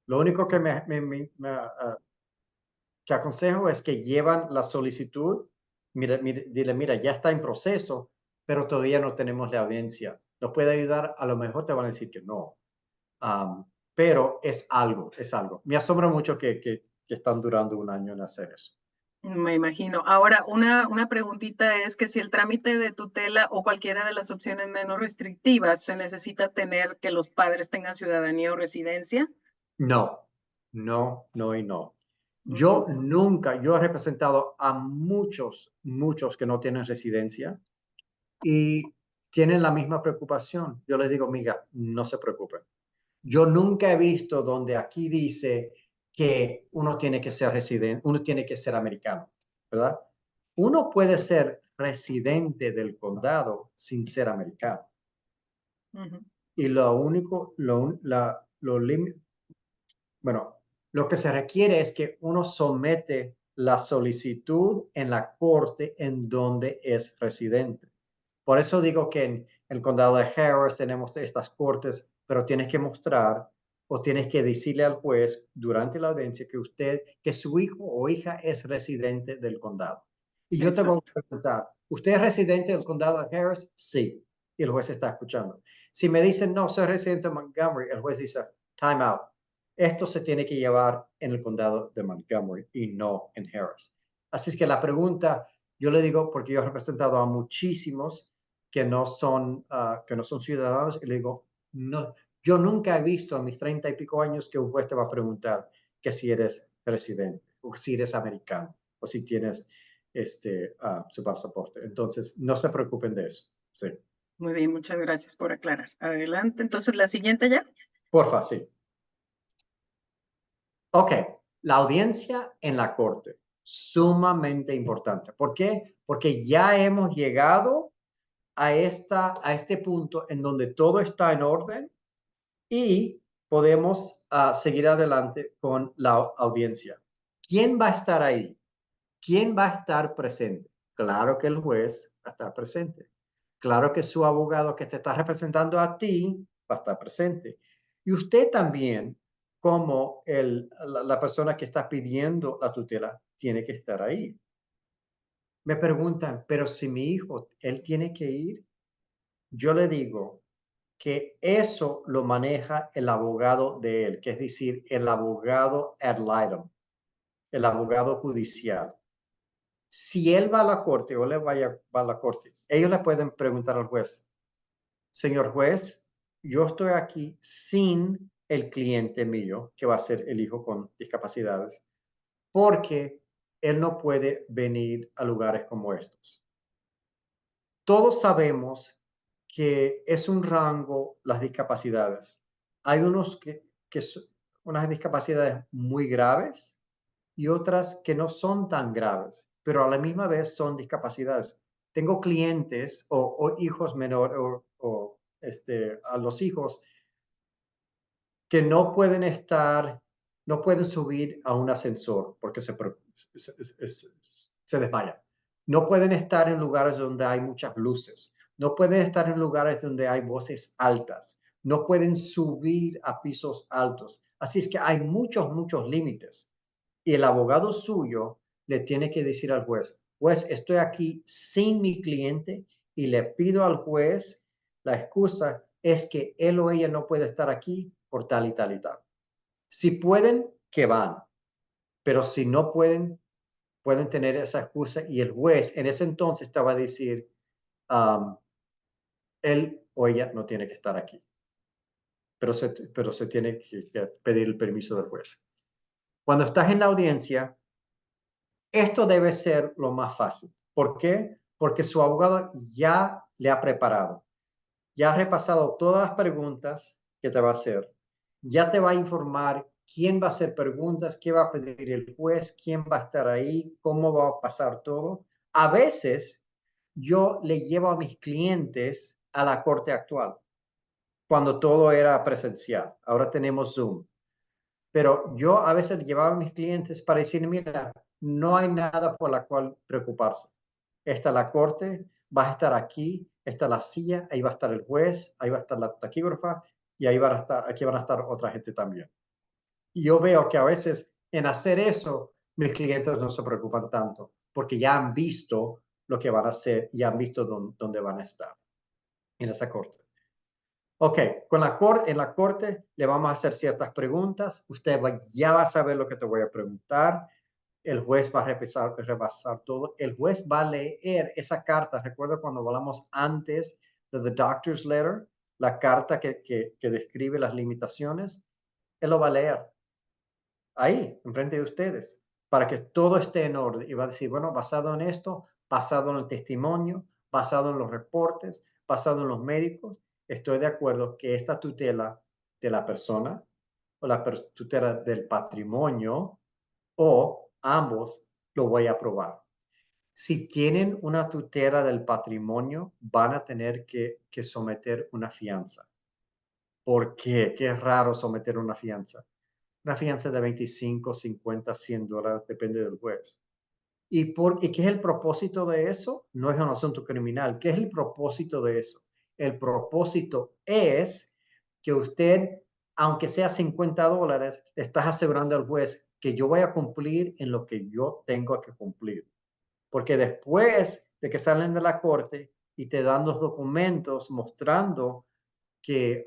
Lo único que que aconsejo es que llevan la solicitud, dile, mira, ya está en proceso, pero todavía no tenemos la audiencia. ¿Nos puede ayudar? A lo mejor te van a decir que no. Pero es algo. Me asombra mucho que están durando un año en hacer eso. Me imagino. Ahora, una preguntita es que si el trámite de tutela o cualquiera de las opciones menos restrictivas, ¿se necesita tener que los padres tengan ciudadanía o residencia? No. Yo he representado a muchos que no tienen residencia y tienen la misma preocupación. Yo les digo, amiga, no se preocupen. Yo nunca he visto donde aquí dice que uno tiene que ser residente, uno tiene que ser americano, ¿verdad? Uno puede ser residente del condado sin ser americano. Y lo que se requiere es que uno somete la solicitud en la corte en donde es residente. Por eso digo que en el condado de Harris tenemos estas cortes, pero tienes que mostrar o tienes que decirle al juez durante la audiencia que su hijo o hija es residente del condado. Y yo te voy a preguntar, ¿usted es residente del condado de Harris? Sí. Y el juez está escuchando. Si me dicen, no, soy residente de Montgomery, el juez dice, time out. Esto se tiene que llevar en el condado de Montgomery y no en Harris. Así es que la pregunta, yo le digo, porque yo he representado a muchísimos que no son ciudadanos, y le digo, no, yo nunca he visto en mis 30 y pico años que un juez te va a preguntar que si eres residente, o si eres americano, o si tienes su pasaporte. Entonces, no se preocupen de eso. Sí. Muy bien, muchas gracias por aclarar. Adelante, entonces la siguiente ya. Porfa, sí. Ok, la audiencia en la corte, sumamente importante. ¿Por qué? Porque ya hemos llegado a este punto en donde todo está en orden y podemos seguir adelante con la audiencia. ¿Quién va a estar ahí? ¿Quién va a estar presente? Claro que el juez va a estar presente. Claro que su abogado que te está representando a ti va a estar presente. Y usted también, como la persona que está pidiendo la tutela, tiene que estar ahí. Me preguntan, pero si mi hijo, él tiene que ir, yo le digo que eso lo maneja el abogado de él, que es decir, el abogado ad litem, el abogado judicial. Si él va a la corte o va a la corte, ellos le pueden preguntar al juez, señor juez, yo estoy aquí sin el cliente mío, que va a ser el hijo con discapacidades, porque él no puede venir a lugares como estos. Todos sabemos que es un rango las discapacidades. Hay unos que son unas discapacidades muy graves y otras que no son tan graves, pero a la misma vez son discapacidades. Tengo clientes o hijos menores a los hijos que no pueden subir a un ascensor porque se desmayan. No pueden estar en lugares donde hay muchas luces. No pueden estar en lugares donde hay voces altas. No pueden subir a pisos altos. Así es que hay muchos límites. Y el abogado suyo le tiene que decir al juez, juez, estoy aquí sin mi cliente y le pido al juez, la excusa es que él o ella no puede estar aquí por tal y tal y tal. Si pueden, que van. Pero si no pueden, pueden tener esa excusa y el juez en ese entonces te va a decir, él o ella no tiene que estar aquí. Pero se tiene que pedir el permiso del juez. Cuando estás en la audiencia, esto debe ser lo más fácil. ¿Por qué? Porque su abogado ya le ha preparado. Ya ha repasado todas las preguntas que te va a hacer. Ya te va a informar quién va a hacer preguntas, qué va a pedir el juez, quién va a estar ahí, cómo va a pasar todo. A veces yo le llevo a mis clientes a la corte actual, cuando todo era presencial. Ahora tenemos Zoom. Pero yo a veces llevaba a mis clientes para decir, mira, no hay nada por la cual preocuparse. Está la corte, vas a estar aquí, está la silla, ahí va a estar el juez, ahí va a estar la taquígrafa y ahí van a estar, aquí van a estar otra gente también. Y yo veo que a veces en hacer eso, mis clientes no se preocupan tanto porque ya han visto lo que van a hacer y han visto dónde van a estar en esa corte. Ok, en la corte le vamos a hacer ciertas preguntas. Usted ya va a saber lo que te voy a preguntar. El juez va a repasar todo. El juez va a leer esa carta. Recuerda cuando hablamos antes de The Doctor's Letter, la carta que describe las limitaciones. Él lo va a leer ahí, enfrente de ustedes, para que todo esté en orden. Y va a decir, bueno, basado en esto, basado en el testimonio, basado en los reportes, basado en los médicos, estoy de acuerdo que esta tutela de la persona o la tutela del patrimonio o ambos lo voy a aprobar. Si tienen una tutela del patrimonio, van a tener que someter una fianza. ¿Por qué? Qué es raro someter una fianza. Una fianza de 25, 50, $100, depende del juez. ¿Y qué es el propósito de eso? No es un asunto criminal. ¿Qué es el propósito de eso? El propósito es que usted, aunque sea $50, le estás asegurando al juez que yo voy a cumplir en lo que yo tengo que cumplir. Porque después de que salen de la corte y te dan los documentos mostrando que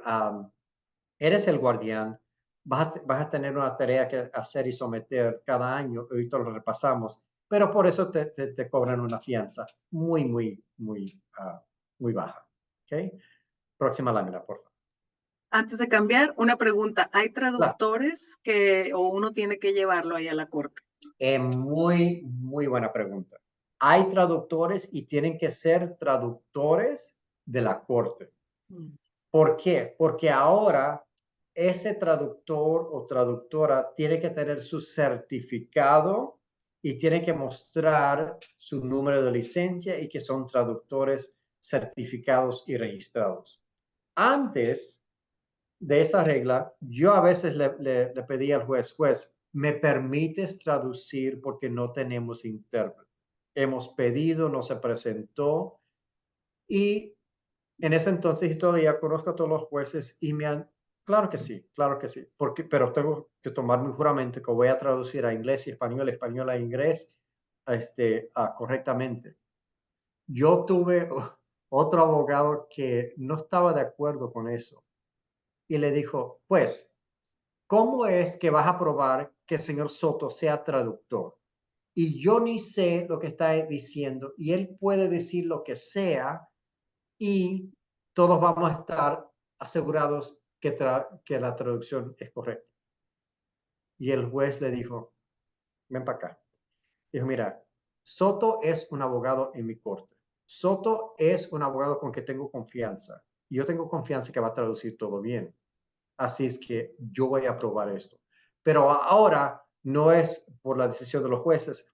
eres el guardián, vas a tener una tarea que hacer y someter cada año. Ahorita lo repasamos, pero por eso te cobran una fianza muy baja. ¿Okay? Próxima lámina, por favor. Antes de cambiar, una pregunta. ¿Hay Claro. traductores o uno tiene que llevarlo ahí a la corte? Muy buena pregunta. Hay traductores y tienen que ser traductores de la corte. ¿Por qué? Porque ahora ese traductor o traductora tiene que tener su certificado y tiene que mostrar su número de licencia y que son traductores certificados y registrados. Antes de esa regla, yo a veces le pedí al juez, ¿me permites traducir porque no tenemos intérprete? Hemos pedido, no se presentó y en ese entonces todavía conozco a todos los jueces y claro que sí, pero tengo que tomar mi juramento que voy a traducir a inglés y español, español a inglés, correctamente. Yo tuve otro abogado que no estaba de acuerdo con eso y le dijo, pues, ¿cómo es que vas a probar que el señor Soto sea traductor? Y yo ni sé lo que está diciendo y él puede decir lo que sea y todos vamos a estar asegurados que la traducción es correcta. Y el juez le dijo, ven para acá. Dijo, mira, Soto es un abogado en mi corte. Soto es un abogado con que tengo confianza. Y yo tengo confianza que va a traducir todo bien. Así es que yo voy a aprobar esto. Pero ahora no es por la decisión de los jueces.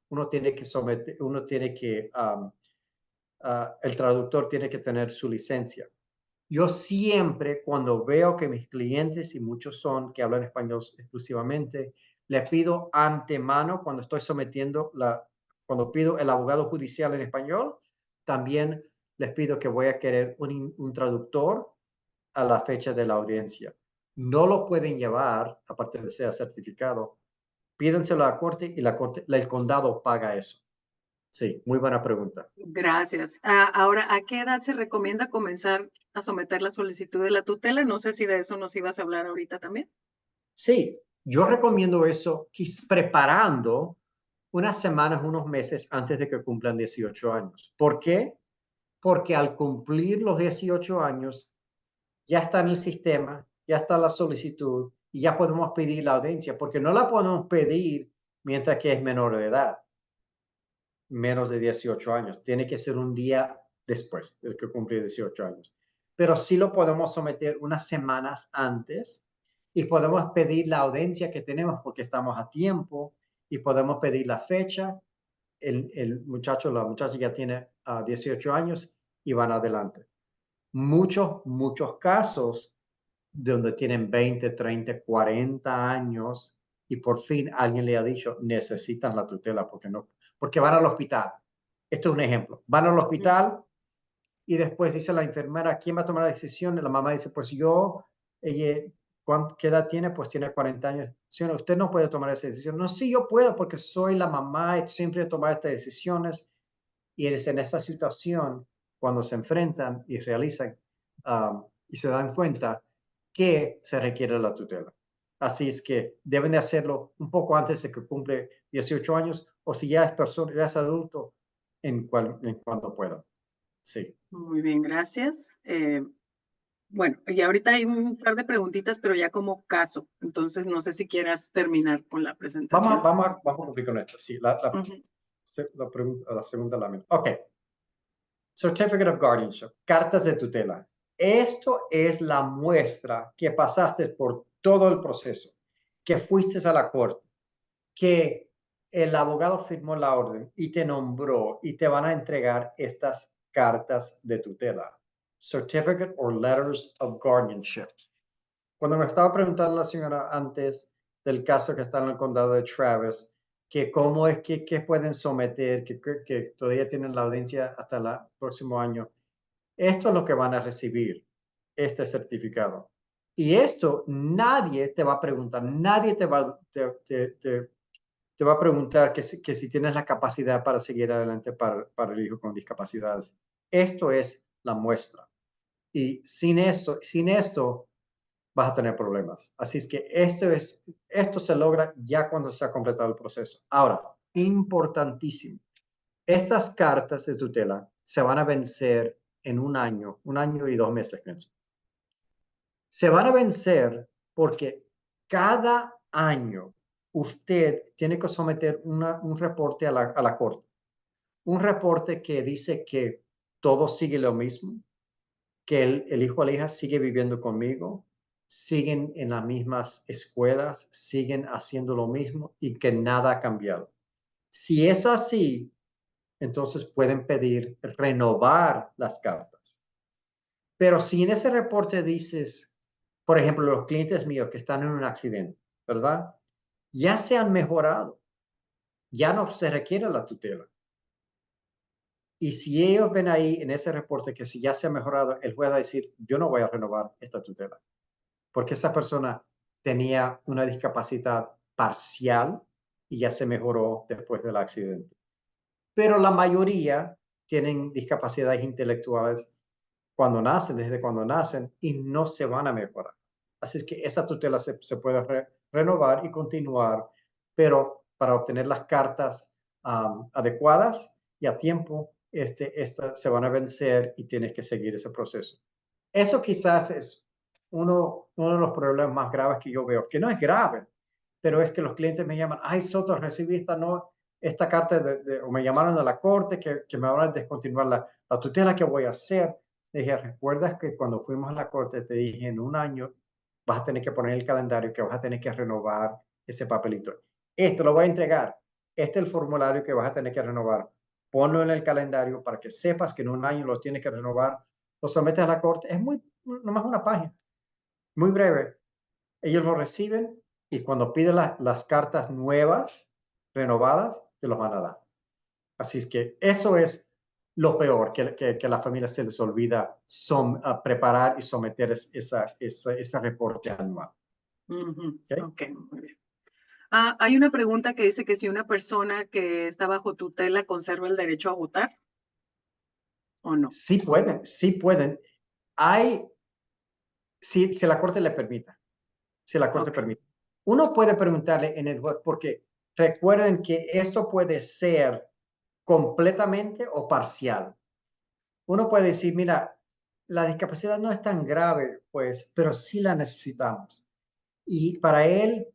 El traductor tiene que tener su licencia. Yo siempre, cuando veo que mis clientes, y muchos son que hablan español exclusivamente, le pido antemano, cuando pido el abogado judicial en español, también les pido que voy a querer un traductor a la fecha de la audiencia. No lo pueden llevar, aparte de ser certificado, pídenselo a la corte y el condado paga eso. Sí, muy buena pregunta. Gracias. Ahora, ¿a qué edad se recomienda comenzar a someter la solicitud de la tutela? No sé si de eso nos ibas a hablar ahorita también. Sí, yo recomiendo eso preparando unas semanas, unos meses antes de que cumplan 18 años. ¿Por qué? Porque al cumplir los 18 años, ya está en el sistema, ya está la solicitud y ya podemos pedir la audiencia, porque no la podemos pedir mientras que es menor de edad, menos de 18 años. Tiene que ser un día después del que cumple 18 años. Pero sí lo podemos someter unas semanas antes y podemos pedir la audiencia que tenemos porque estamos a tiempo y podemos pedir la fecha. El muchacho, la muchacha ya tiene 18 años y van adelante. Muchos casos donde tienen 20, 30, 40 años y por fin alguien le ha dicho, necesitan la tutela porque van al hospital. Esto es un ejemplo. Van al hospital y después dice la enfermera, ¿quién va a tomar la decisión? Y la mamá dice, pues yo. Ella, ¿qué edad tiene? Pues tiene 40 años. Señora, usted no puede tomar esa decisión. No, sí, yo puedo porque soy la mamá y siempre he tomado estas decisiones. Y es en esa situación cuando se enfrentan y realizan y se dan cuenta que se requiere la tutela. Así es que deben de hacerlo un poco antes de que cumple 18 años o si ya es persona, ya es adulto, en cuanto pueda. Sí. Muy bien, gracias. Bueno, y ahorita hay un par de preguntitas, pero ya como caso. Entonces, no sé si quieras terminar con la presentación. Vamos a cumplir con esto. Sí, la segunda lámina. Ok. Certificate of Guardianship, cartas de tutela. Esto es la muestra que pasaste por todo el proceso, que fuiste a la corte, que el abogado firmó la orden y te nombró y te van a entregar estas cartas de tutela. Certificate or Letters of Guardianship. Cuando me estaba preguntando la señora antes del caso que está en el condado de Travis, que cómo es que pueden someter, que todavía tienen la audiencia hasta el próximo año. Esto es lo que van a recibir, este certificado. Y esto nadie te va a preguntar, nadie te va a preguntar que si tienes la capacidad para seguir adelante para el hijo con discapacidades. Esto es la muestra. Y sin esto vas a tener problemas. Así es que esto se logra ya cuando se ha completado el proceso. Ahora, importantísimo, estas cartas de tutela se van a vencer en un año y 2 meses. Se van a vencer porque cada año usted tiene que someter un reporte a la corte. Un reporte que dice que todo sigue lo mismo, que el hijo o la hija sigue viviendo conmigo, siguen en las mismas escuelas, siguen haciendo lo mismo y que nada ha cambiado. Si es así, entonces pueden pedir renovar las cartas. Pero si en ese reporte dices, por ejemplo, los clientes míos que están en un accidente, ¿verdad? Ya se han mejorado, ya no se requiere la tutela. Y si ellos ven ahí en ese reporte que si ya se ha mejorado, el juez va a decir, yo no voy a renovar esta tutela, porque esa persona tenía una discapacidad parcial y ya se mejoró después del accidente. Pero la mayoría tienen discapacidades intelectuales desde cuando nacen, y no se van a mejorar. Así es que esa tutela se puede renovar y continuar, pero para obtener las cartas adecuadas y a tiempo, estas se van a vencer y tienes que seguir ese proceso. Eso quizás es uno de los problemas más graves que yo veo, que no es grave, pero es que los clientes me llaman, ay, Soto, recibí esta carta o me llamaron de la corte que me van a descontinuar la tutela, ¿qué voy a hacer? Le dije, ¿recuerdas que cuando fuimos a la corte te dije en un año vas a tener que poner el calendario que vas a tener que renovar ese papelito? Esto lo voy a entregar. Este es el formulario que vas a tener que renovar. Ponlo en el calendario para que sepas que en un año lo tienes que renovar. Lo sometes a la corte. Es nomás una página. Muy breve. Ellos lo reciben y cuando piden las cartas nuevas, renovadas, te los van a dar. Así es que eso es lo peor, que a la familia se les olvida preparar y someter ese reporte anual. ¿Okay? Ok, muy bien. Hay una pregunta que dice que si una persona que está bajo tutela conserva el derecho a votar o no. Sí pueden. Si la corte le permita. Si la corte permite. Uno puede preguntarle en el juez, porque recuerden que esto puede ser completamente o parcial. Uno puede decir, mira, la discapacidad no es tan grave, pues, pero sí la necesitamos. Y para él,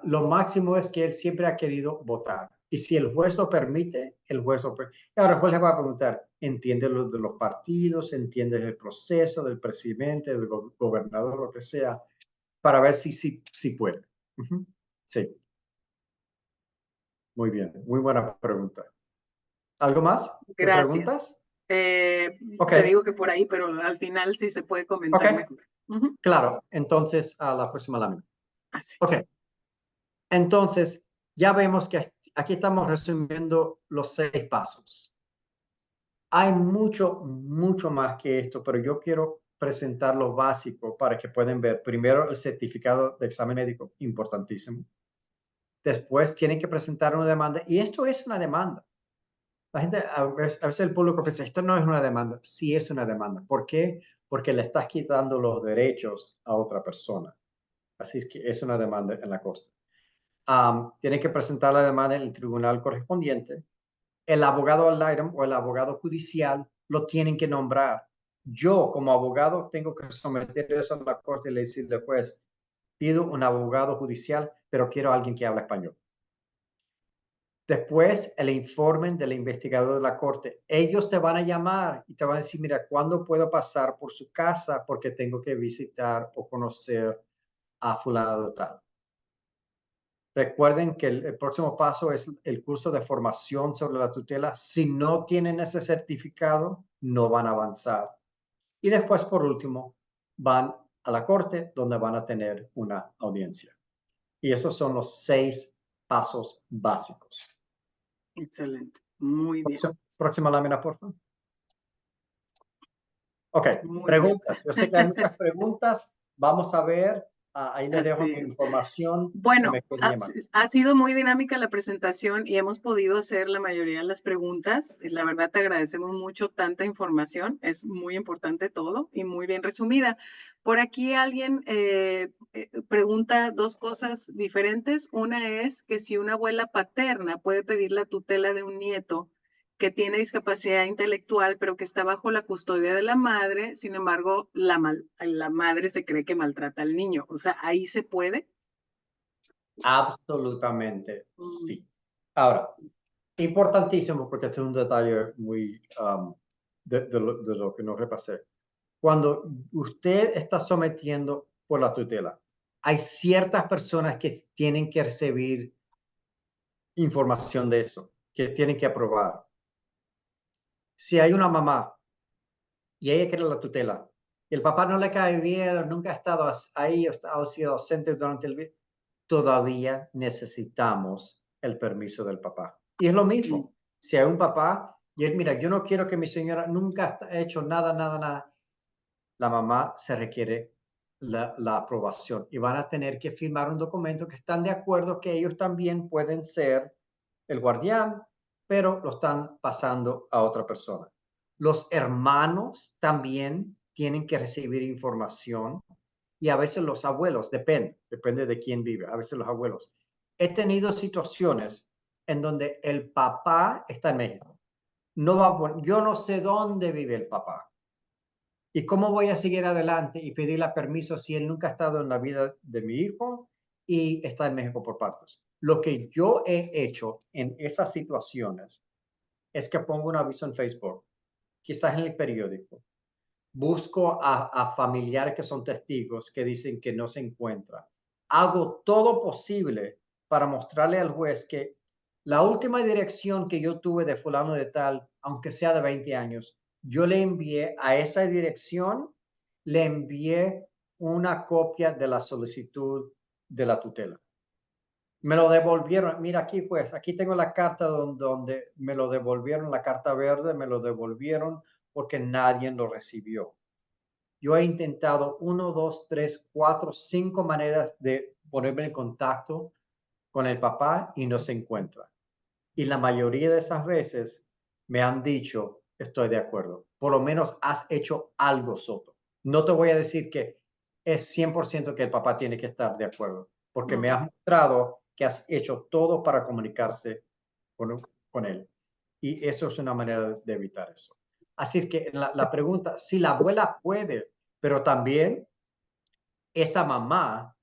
lo máximo es que él siempre ha querido votar. Y si el juez lo permite, el juez lo permite. Ahora el juez le va a preguntar, ¿entiende lo de los partidos? ¿Entiende el proceso del presidente, del gobernador, lo que sea? Para ver si puede. Sí. Muy bien. Muy buena pregunta. ¿Algo más? ¿Te Gracias. preguntas? Ok. Te digo que por ahí, pero al final sí se puede comentar Ok. mejor. Ujú. Claro. Entonces, a la próxima lámina. Así. Ok. Entonces, ya vemos que aquí estamos resumiendo los 6 pasos. Hay mucho, mucho más que esto, pero yo quiero presentar lo básico para que puedan ver. Primero, el certificado de examen médico, importantísimo. Después, tienen que presentar una demanda, y esto es una demanda. La gente, a veces el público piensa, esto no es una demanda. Sí es una demanda. ¿Por qué? Porque le estás quitando los derechos a otra persona. Así es que es una demanda en la corte. Tienen que presentar la demanda en el tribunal correspondiente. El abogado al item o el abogado judicial lo tienen que nombrar. Yo, como abogado, tengo que someter eso a la corte y decirle, pues, pido un abogado judicial, pero quiero a alguien que hable español. Después, el informe del investigador de la corte. Ellos te van a llamar y te van a decir, mira, ¿cuándo puedo pasar por su casa? Porque tengo que visitar o conocer a fulano de tal. Recuerden que el próximo paso es el curso de formación sobre la tutela. Si no tienen ese certificado, no van a avanzar. Y después, por último, van a la corte donde van a tener una audiencia. Y esos son los 6 pasos básicos. Excelente. Muy bien. Próxima lámina, por favor. Ok, Muy preguntas. bien. Yo sé que hay muchas preguntas. Vamos a ver. Ahí les dejo Así mi es. información. Se Bueno, me quiere llamar. ha sido muy dinámica la presentación y hemos podido hacer la mayoría de las preguntas. La verdad te agradecemos mucho tanta información. Es muy importante todo y muy bien resumida. Por aquí alguien pregunta 2 cosas diferentes. Una es que si una abuela paterna puede pedir la tutela de un nieto que tiene discapacidad intelectual, pero que está bajo la custodia de la madre, sin embargo, la madre se cree que maltrata al niño. O sea, ¿ahí se puede? Absolutamente Mm, sí. Ahora, importantísimo, porque este es un detalle muy de lo que nos repasé. Cuando usted está sometiendo por la tutela, hay ciertas personas que tienen que recibir información de eso, que tienen que aprobar. Si hay una mamá y ella quiere la tutela, y el papá no le cae bien, nunca ha estado ahí, ha sido ausente durante el día, todavía necesitamos el permiso del papá. Y es lo mm, mismo. Si hay un papá y él, mira, yo no quiero que mi señora nunca ha hecho nada, nada, nada, la mamá se requiere la aprobación y van a tener que firmar un documento que están de acuerdo que ellos también pueden ser el guardián, pero lo están pasando a otra persona. Los hermanos también tienen que recibir información y a veces los abuelos, depende de quién vive, a veces los abuelos. He tenido situaciones en donde el papá está en México. Yo no sé dónde vive el papá. ¿Y cómo voy a seguir adelante y pedirle permiso si él nunca ha estado en la vida de mi hijo y está en México por partos? Lo que yo he hecho en esas situaciones es que pongo un aviso en Facebook, quizás en el periódico. Busco a familiares que son testigos que dicen que no se encuentran. Hago todo posible para mostrarle al juez que la última dirección que yo tuve de fulano de tal, aunque sea de 20 años, yo le envié a esa dirección, le envié una copia de la solicitud de la tutela. Me lo devolvieron. Mira aquí, pues, aquí tengo la carta donde me lo devolvieron, la carta verde, me lo devolvieron porque nadie lo recibió. Yo he intentado 1, 2, 3, 4, 5 maneras de ponerme en contacto con el papá y no se encuentra. Y la mayoría de esas veces me han dicho, estoy de acuerdo. Por lo menos has hecho algo, Soto. No te voy a decir que es 100% que el papá tiene que estar de acuerdo, porque me has mostrado que has hecho todo para comunicarse con él. Y eso es una manera de evitar eso. Así es que la pregunta, si la abuela puede, pero también esa mamá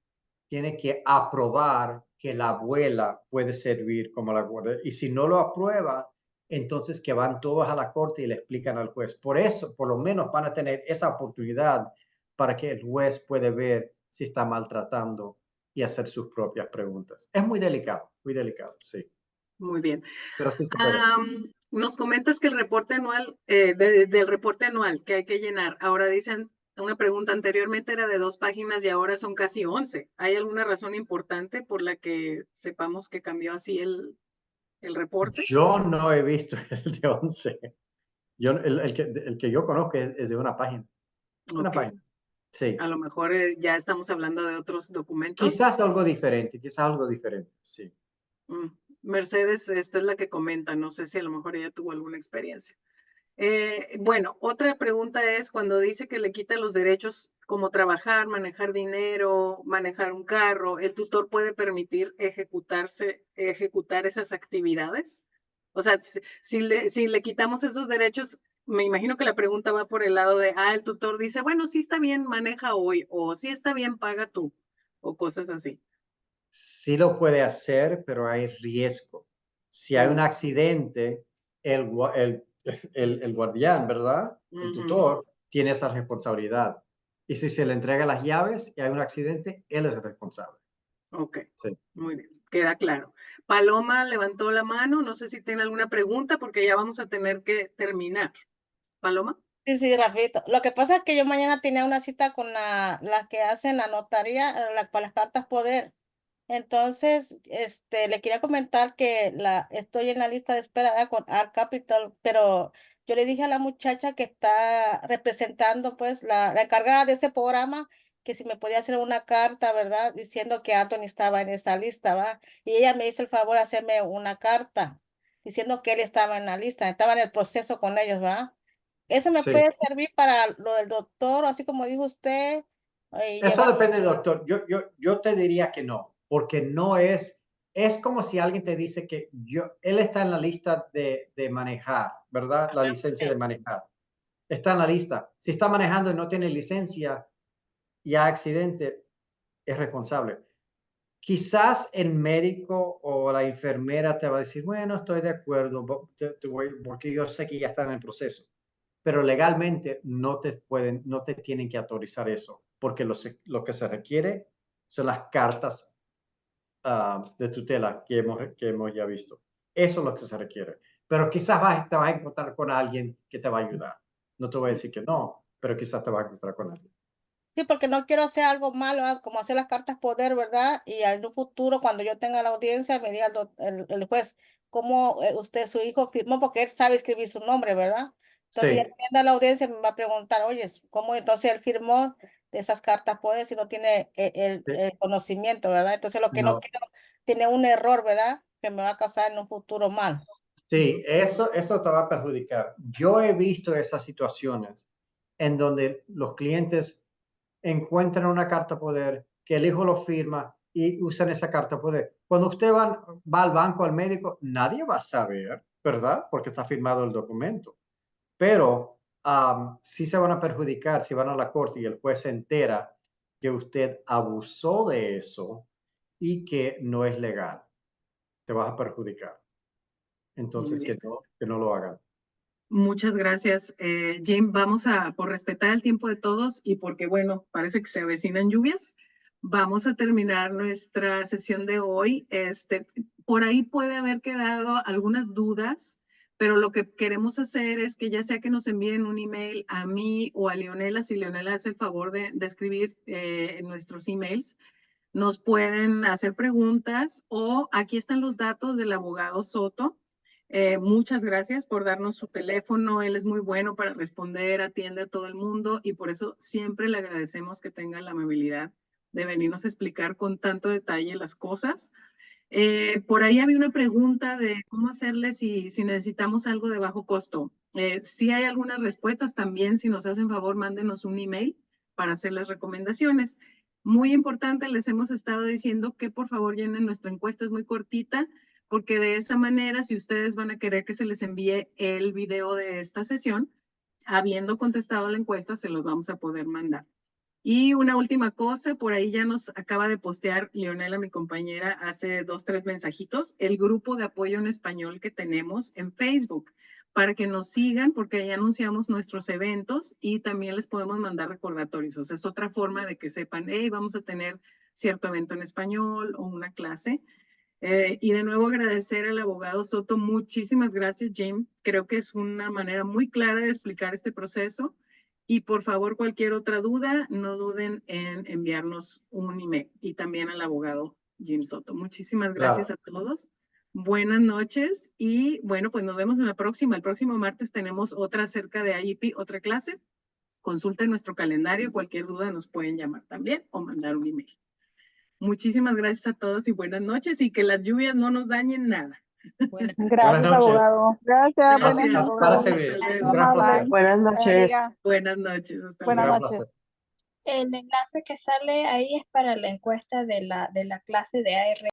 tiene que aprobar que la abuela puede servir como la guardia. Y si no lo aprueba, entonces que van todos a la corte y le explican al juez. Por eso, por lo menos van a tener esa oportunidad para que el juez puede ver si está maltratando y hacer sus propias preguntas. Es muy delicado, sí. muy bien. Pero sí se puede hacer. Nos comentas que el reporte anual, del reporte anual que hay que llenar, ahora dicen, una pregunta anteriormente era de 2 páginas y ahora son casi 11. ¿Hay alguna razón importante por la que sepamos que cambió así el reporte? Yo no he visto el de 11. El que yo conozco es de una página. Una Ok, página. Sí. a lo mejor ya estamos hablando de otros documentos. Quizás algo diferente, sí. Mercedes, esta es la que comenta, no sé si a lo mejor ella tuvo alguna experiencia. Bueno, otra pregunta es cuando dice que le quita los derechos como trabajar, manejar dinero, manejar un carro, ¿el tutor puede permitir ejecutar esas actividades? O sea, si le quitamos esos derechos, me imagino que la pregunta va por el lado de, el tutor dice, bueno, sí está bien, maneja hoy, o sí está bien, paga tú, o cosas así. Sí lo puede hacer, pero hay riesgo. Si hay un accidente, el guardián, ¿verdad? El tutor tiene esa responsabilidad. Y si se le entrega las llaves y hay un accidente, él es el responsable. Ok, Sí. muy bien, queda claro. Paloma levantó la mano, no sé si tiene alguna pregunta porque ya vamos a tener que terminar. Paloma. Sí, sí, Rafito. Lo que pasa es que yo mañana tenía una cita con la que hacen la notaría, para las cartas poder. Entonces, le quería comentar que estoy en la lista de espera, ¿verdad? Con Art Capital, pero yo le dije a la muchacha que está representando, pues, la encargada de ese programa, que si me podía hacer una carta, ¿verdad? Diciendo que Anthony estaba en esa lista, ¿va? Y ella me hizo el favor de hacerme una carta diciendo que él estaba en la lista, estaba en el proceso con ellos, ¿va? Eso me Sí. puede servir para lo del doctor, así como dijo usted, Eso llevar. depende, doctor. Yo te diría que no, porque no es como si alguien te dice que él está en la lista de manejar, ¿verdad? La licencia de manejar. Está en la lista. Si está manejando y no tiene licencia y hay accidente, es responsable. Quizás el médico o la enfermera te va a decir, bueno, estoy de acuerdo, porque yo sé que ya está en el proceso. Pero legalmente no te tienen que autorizar eso, porque lo que se requiere son las cartas de tutela que hemos ya visto. Eso es lo que se requiere. Pero quizás te vas a encontrar con alguien que te va a ayudar. No te voy a decir que no, pero quizás te vas a encontrar con alguien. Sí, porque no quiero hacer algo malo, como hacer las cartas poder, ¿verdad? Y en un futuro, cuando yo tenga la audiencia, me diga el juez cómo usted, su hijo, firmó, porque él sabe escribir su nombre, ¿verdad? Entonces, ya Sí, teniendo la audiencia, me va a preguntar, oye, ¿cómo entonces él firmó de esas cartas poder si no tiene sí, el conocimiento, ¿verdad? Entonces, lo que no no. quiero, tiene un error, ¿verdad? Que me va a causar en un futuro mal. Sí, eso te va a perjudicar. Yo he visto esas situaciones en donde los clientes encuentran una carta poder, que el hijo lo firma y usan esa carta poder. Cuando usted va al banco, al médico, nadie va a saber, ¿verdad? Porque está firmado el documento. Pero sí se van a perjudicar si van a la corte y el juez se entera que usted abusó de eso y que no es legal. Te vas a perjudicar. Muy Entonces, bien. que no lo hagan. Muchas gracias, Jim. Vamos por respetar el tiempo de todos y porque, bueno, parece que se avecinan lluvias, vamos a terminar nuestra sesión de hoy. Por ahí puede haber quedado algunas dudas, pero lo que queremos hacer es que ya sea que nos envíen un email a mí o a Leonela, si Leonela hace el favor de escribir en nuestros emails, nos pueden hacer preguntas o aquí están los datos del abogado Soto. Muchas gracias por darnos su teléfono. Él es muy bueno para responder, atiende a todo el mundo y por eso siempre le agradecemos que tenga la amabilidad de venirnos a explicar con tanto detalle las cosas. Por ahí había una pregunta de cómo hacerle si necesitamos algo de bajo costo. Si hay algunas respuestas también, si nos hacen favor, mándenos un email para hacer las recomendaciones. Muy importante, les hemos estado diciendo que por favor llenen nuestra encuesta, es muy cortita, porque de esa manera, si ustedes van a querer que se les envíe el video de esta sesión, habiendo contestado la encuesta, se los vamos a poder mandar. Y una última cosa, por ahí ya nos acaba de postear Leonela, mi compañera, hace 2, 3 mensajitos, el grupo de apoyo en español que tenemos en Facebook, para que nos sigan, porque ahí anunciamos nuestros eventos y también les podemos mandar recordatorios. O sea, es otra forma de que sepan, hey, vamos a tener cierto evento en español o una clase. Y de nuevo agradecer al abogado Soto. Muchísimas gracias, Jim. Creo que es una manera muy clara de explicar este proceso. Y por favor, cualquier otra duda, no duden en enviarnos un email. Y también al abogado Jim Soto. Muchísimas gracias a todos. Buenas noches. Y bueno, pues nos vemos en la próxima. El próximo martes tenemos otra acerca de IEP, otra clase. Consulten nuestro calendario. Cualquier duda nos pueden llamar también o mandar un email. Muchísimas gracias a todos y buenas noches, y que las lluvias no nos dañen nada. Gracias, abogado. Gracias, buenas Gracias. noches. Para servir. Un gran placer. Buenas noches. Buenas noches. Hasta Buenas luego. noches. El enlace que sale ahí es para la encuesta de la clase de AR.